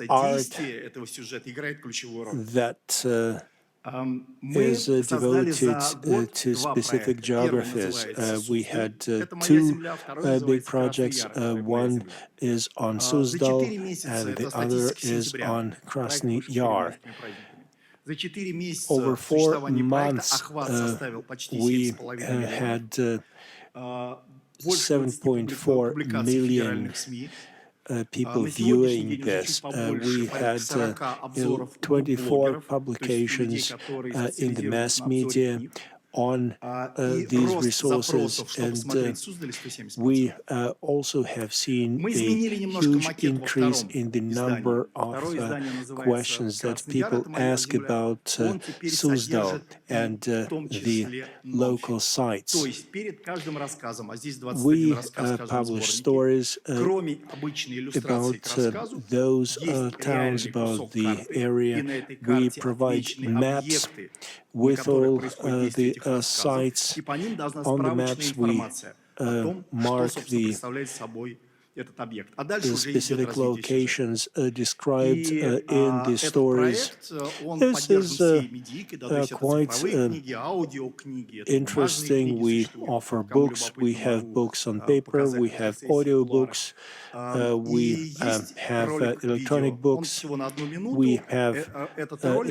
art that is devoted to specific geographies. We had 2 big projects. One is on Suzdal and the other is on Krasny Yar. Over 4 months, we had 7.4 million people viewing this. We had 24 publications in the mass media on these resources, and we also have seen a huge increase in the number of questions that people ask about Suzdal and the local sites. We publish stories about those towns, about the area. We provide maps with all the sites. On the maps, we mark the specific locations described in the stories. This is quite interesting. We offer books. We have books on paper. We have audiobooks. We have electronic books. We have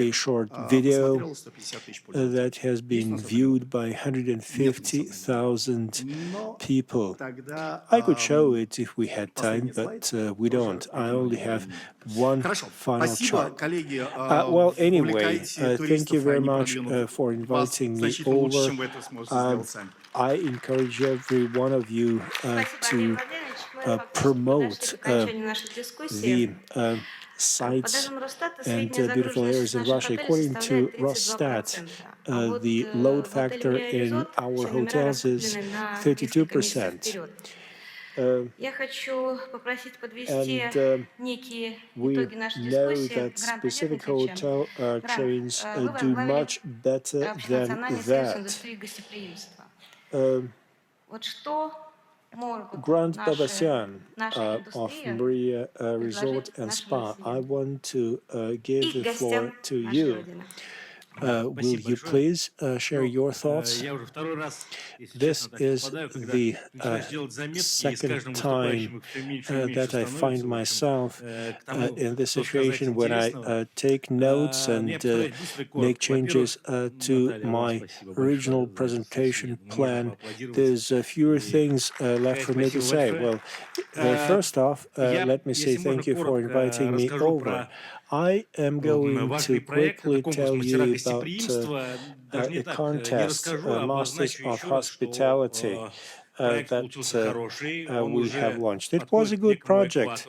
a short video that has been viewed by 150,000 people. I could show it if we had time, but we don't. I only have one final chart. Well, anyway, thank you very much for inviting me over. I encourage every one of you to promote the sites and beautiful areas in Russia. According to Россtat, the load factor in our hotels is 32%. And we know that specific hotel chains do much better than that. Grand Babasyan of Maria Resort and Spa, I want to give the floor to you. Will you please share your thoughts? This is the second time that I find myself in this situation when I take notes and make changes to my original presentation plan. There's fewer things left for me to say. Well, first off, let me say thank you for inviting me over. I am going to quickly tell you about a contest, Masters of Hospitality, that we have launched. It was a good project.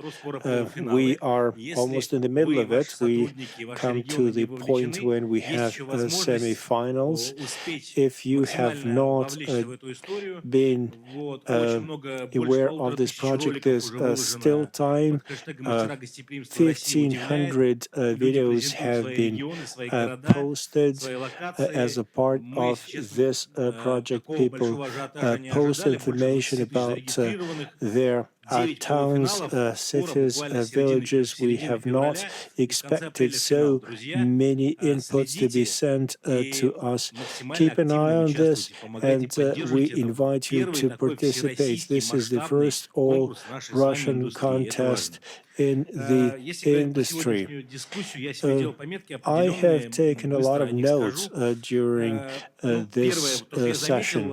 We are almost in the middle of it. We come to the point when we have semi-finals. If you have not been aware of this project, there's still time. 1,500 videos have been posted as a part of this project. People post information about their towns, cities, villages. We have not expected so many inputs to be sent to us. Keep an eye on this, and we invite you to participate. This is the first all-Russian contest in the industry. I have taken a lot of notes during this session.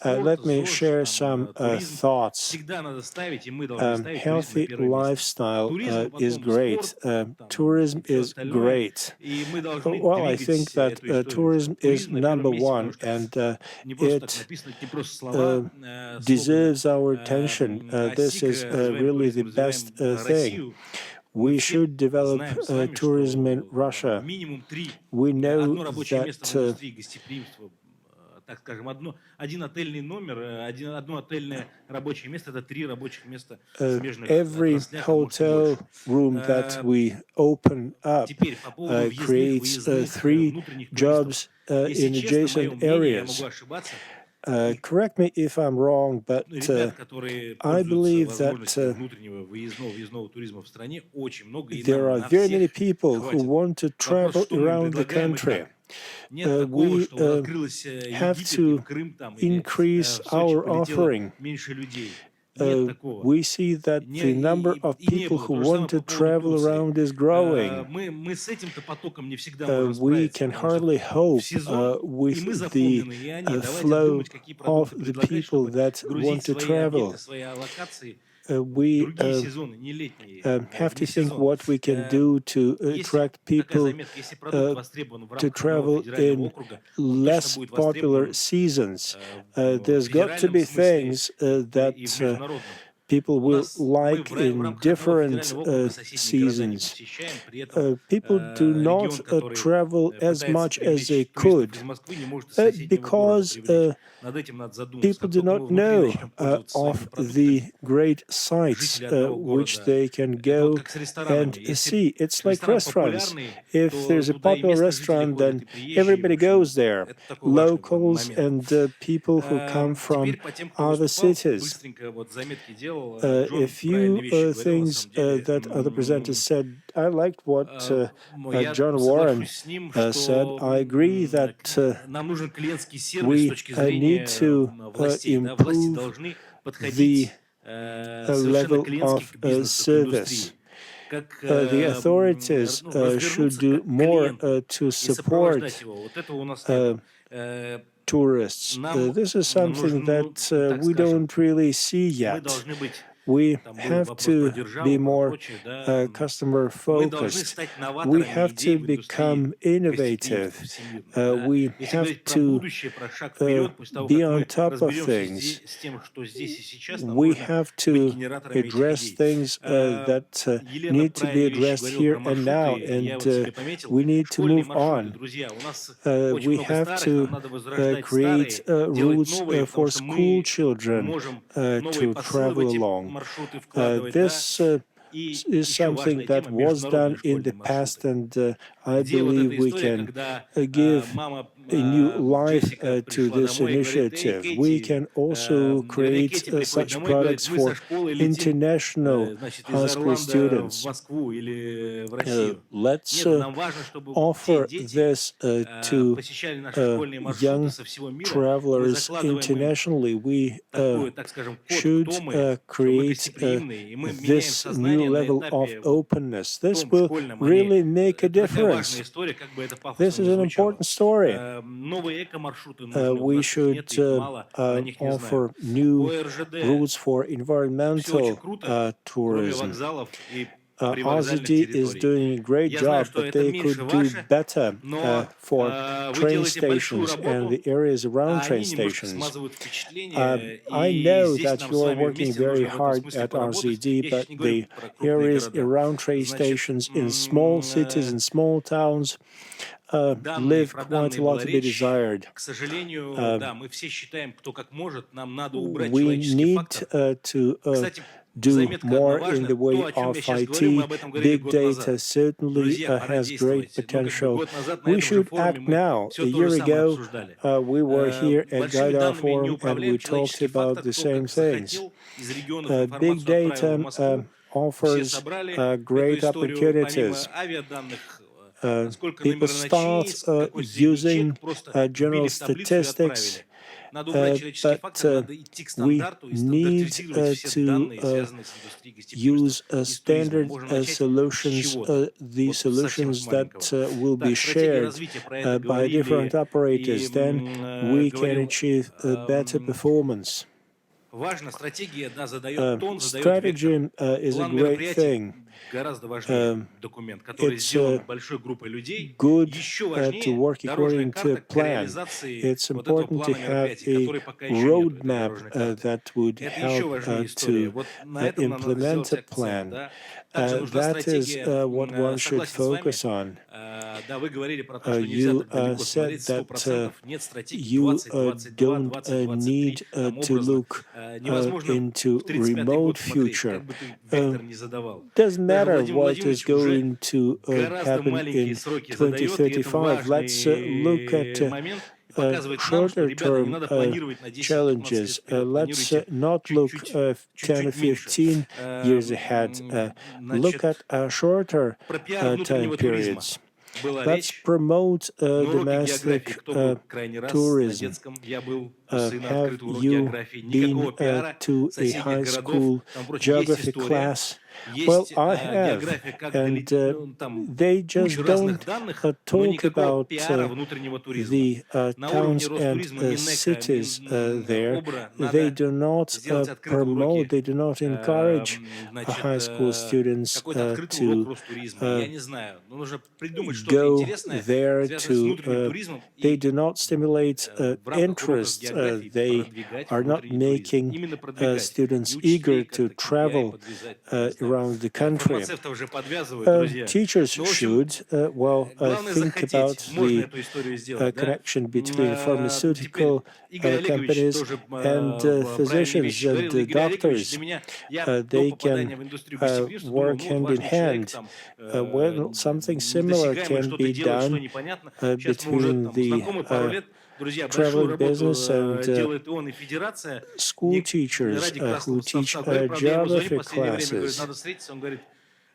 Let me share some thoughts. Healthy lifestyle is great. Tourism is great. Well, I think that tourism is number one, and it deserves our attention. This is really the best thing. We should develop tourism in Russia. We know that так скажем, один отельный номер, одно отельное рабочее место — это 3 рабочих места в смежных every hotel room that we open up creates 3 jobs in adjacent areas. Correct me if I'm wrong, but I believe that there are very many people who want to travel around the country. We have to increase our offering. We see that the number of people who want to travel around is growing. We can hardly hope with the flow of the people that want to travel. We have to think what we can do to attract people to travel in less popular seasons. There's got to be things that people will like in different seasons. People do not travel as much as they could because people do not know of the great sites which they can go and see. It's like restaurants. If there's a popular restaurant, then everybody goes there. Locals and people who come from other cities. A few things that other presenters said. I liked what John Warren said. I agree that we need to improve the level of service. The authorities should do more to support tourists. This is something that we don't really see yet. We have to be more customer-focused. We have to become innovative. We have to be on top of things. We have to address things that need to be addressed here and now, and we need to move on. We have to create routes for school children to travel along. This is something that was done in the past, and I believe we can give a new life to this initiative. We can also create such products for international high school students. Let's offer this to young travelers internationally. We should create this new level of openness. This will really make a difference. This is an important story. We should offer new routes for environmental tourism. RZD is doing a great job, but they could do better for train stations and the areas around train stations. I know that you are working very hard at RZD, but the areas around train stations in small cities and small towns leave quite a lot to be desired. We need to do more in the way of IT. Big data certainly has great potential. We should act now. A year ago, we were here at Gaidar Forum and we talked about the same things. Big data offers great opportunities. People start using general statistics, but we need to use standard solutions, the solutions that will be shared by different operators. Then we can achieve better performance. Strategy is a great thing. It's good to work according to a plan. It's important to have a roadmap that would help to implement a plan. That is what one should focus on. You said that you don't need to look into remote future. Doesn't matter what is going to happen in 2035. Let's look at shorter-term challenges. Let's not look 10 or 15 years ahead. Look at shorter time periods. Let's promote domestic tourism. Have you been to a high school geography class? Well, I have, and they just don't talk about the towns and cities there. They do not promote, they do not encourage high school students to go there they do not stimulate interest. They are not making students eager to travel around the country. Teachers should, think about the connection between pharmaceutical companies and physicians and doctors. They can work hand in hand. Well, something similar can be done between the traveling business and school teachers who teach geography classes.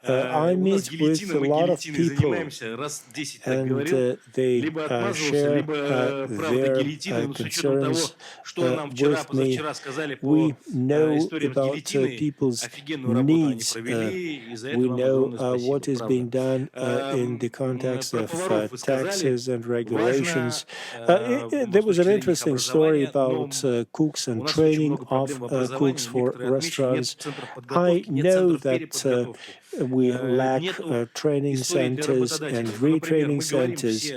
I meet with a lot of people, and they share their concerns with me. We know about people's needs. We know what is being done in the context of taxes and regulations. There was an interesting story about cooks and training of cooks for restaurants. I know that we lack training centers and retraining centers.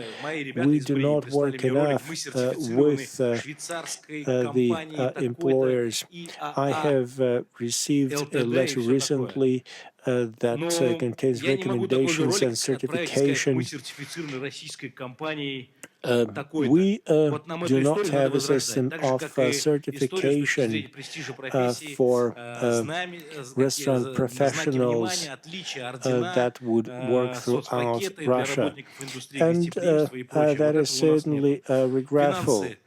We do not work enough with the employers. I have received a letter recently that contains recommendations and certification. такой-то. We Вот нам эту do not историю надо have a system возрождать. Так же, of как и историю с точки certification зрения престижа профессии, for какие restaurant знаки professionals внимания, отличия, ордена, that would work throughout соцпакеты для Russia. работников индустрии And гостеприимства и прочее. that Вот is этого у нас нету. certainly regretful. Финансы.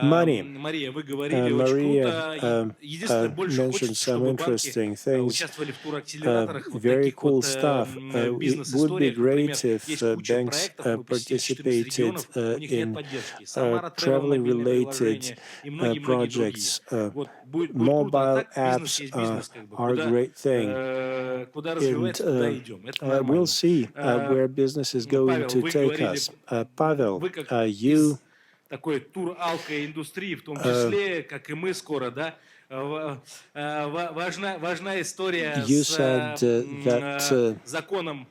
Money. Мария, вы говорили очень Maria круто. Единственное, больше mentioned хочется, some чтобы банки interesting things. участвовали в туракселераторах вот Very таких cool вот stuff. It would be бизнес-историях. Например, great if есть куча banks проектов, мы посетили 14 participated регионов, у них нет in поддержки. Самара Travel, мобильное travel-related приложение и многие-многие другие. projects. Вот будет круто, а Mobile так бизнес apps есть бизнес, как бы, are a great thing. куда And развивается, туда идем. Это we'll нормально. see where business is going Павел, to вы take говорили, us. Pavel, вы как you из такой тур-алко-индустрии, в том числе, как и мы скоро, да, важна история you с said that законом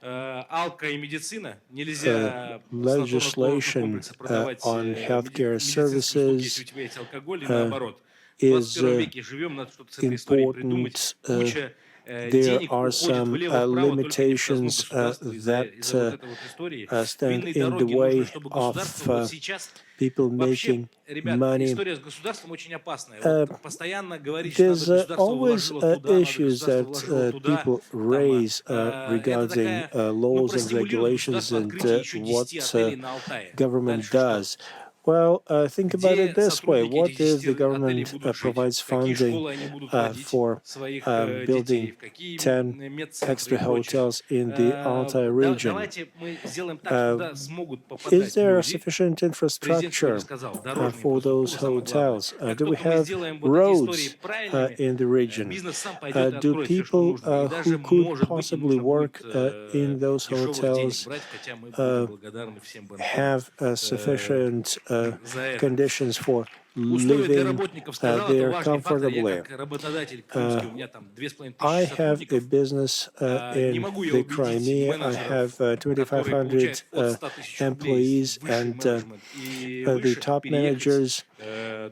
алко и медицина. Нельзя санаторно-курортные legislation комплексы продавать on healthcare медицинские услуги, если services у тебя есть алкоголь, и наоборот. В is 21 веке живем, надо что-то с этой историей придумать. important. Куча There денег are уходит some влево-вправо только не в казну limitations государства из-за that вот этой вот истории. stand Винные in the дороги нужно, way чтобы of государство вот сейчас people вообще, making ребят, money. история с государством очень опасная. Вот постоянно говорить, что There's надо государство always вложило туда, надо issues государство that вложило туда. people Там, raise это regarding такая, мы laws and простимулируем regulations государство and открытие еще 10 what отелей на Алтае. government Дальше что? does. Well, think about Где it this way. сотрудники What этих if 10 the отелей government будут жить? provides В какие funding школы они будут водить for своих building детей? В какие 10 медцентры extra и прочее? hotels in the Altai region? Давайте мы сделаем так, что туда смогут Is попадать there люди. sufficient Президент infrastructure сегодня сказал, дорожная for those инфраструктура, самое главное. hotels? Как Do we только мы have сделаем вот эти истории roads правильными, in the region? бизнес сам пойдет и Do откроет все, что people нужно. И даже, who could может быть, не possibly нужно work будет in those дешевых денег hotels брать, хотя мы будем благодарны всем банкам have sufficient за это. conditions for Условия для living работников сказал, это there важный фактор. Я comfortably? как работодатель крымский, у меня там 2500 I have a сотрудников. business Не in могу я the убедить Crimea. I менеджеров, have которые 2,500 получают от 100 тысяч рублей, employees, высший and менеджмент и the выше, top переехать managers,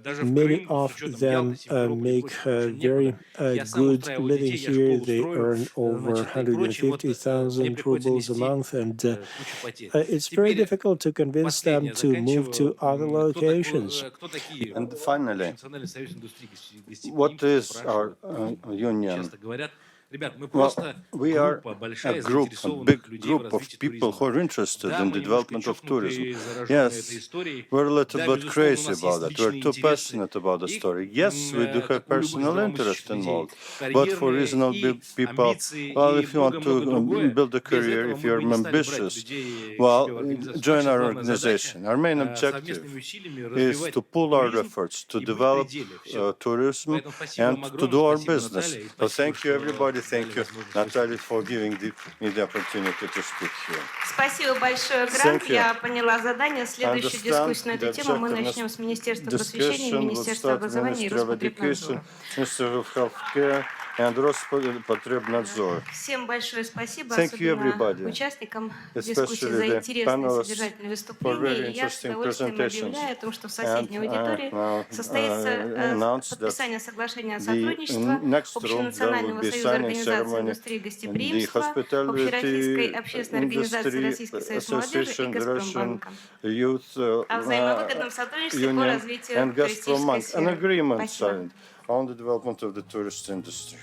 даже в many Крым, с of учетом them Ялты, Симферополя и make прочего, очень very некуда. Я сам good устраиваю living детей, я here. школу They строю, earn over значит, и прочее. Вот мне 150,000 приходится rubles a нести month, and кучу потерь. it's very Теперь difficult to convince them последнее, to move to other locations. кто такие And finally, Национальный союз индустрии what гостеприимства, is our спрашивают, union? часто говорят. Ребят, мы Well, просто we are группа a большая group, a заинтересованных big людей в group of развитии people туризма. who are interested Да, in мы the немножко development of tourism. чокнутые, зараженные этой Yes, историей. we're a little Да, bit безусловно, у crazy нас about есть that. We're личные too интересы. passionate about the И, story. Yes, we do have как у любых personal interest здравомыслящих людей, involved. But for карьерные reasonable и people, амбиции, well, и if you want много-много to другое. build a Без career, этого if мы you're бы не стали брать ambitious, людей к well, себе в организацию. join Наша our главная задача organization. Our main objective совместными усилиями is развивать to pull our туризм efforts to и быть в develop пределе. Всё. tourism Поэтому спасибо вам and to do огромное, our спасибо, business. Наталья, и So спасибо, thank you, everybody. что Thank дали you, возможность Natalia, выступить. for giving me the opportunity to speak here. Спасибо большое, Грант. Thank you. Я поняла задание. Следующую Understand дискуссию на the эту тему мы objective начнем с Министерства просвещения, discussion would Министерства start образования и Ministry of Роспотребнадзора. Education, Ministry of Healthcare and Rоспотребнадзор. Всем большое спасибо, Thank you, особенно everybody, участникам дискуссии especially за the интересные panelists содержательные for выступления. very И я с interesting удовольствием presentations. объявляю о том, что в And соседней аудитории now состоится announce that подписание соглашения о the сотрудничестве next room there will Общенационального be союза signing организации ceremony индустрии the гостеприимства, Hospitality Общероссийской общественной организации Industry Российский союз молодежи и Association, the Russian Газпромбанка Youth о взаимовыгодном сотрудничестве по Union развитию and туристической Gazprom. An сферы. agreement Спасибо. signed on the development of the tourist industry.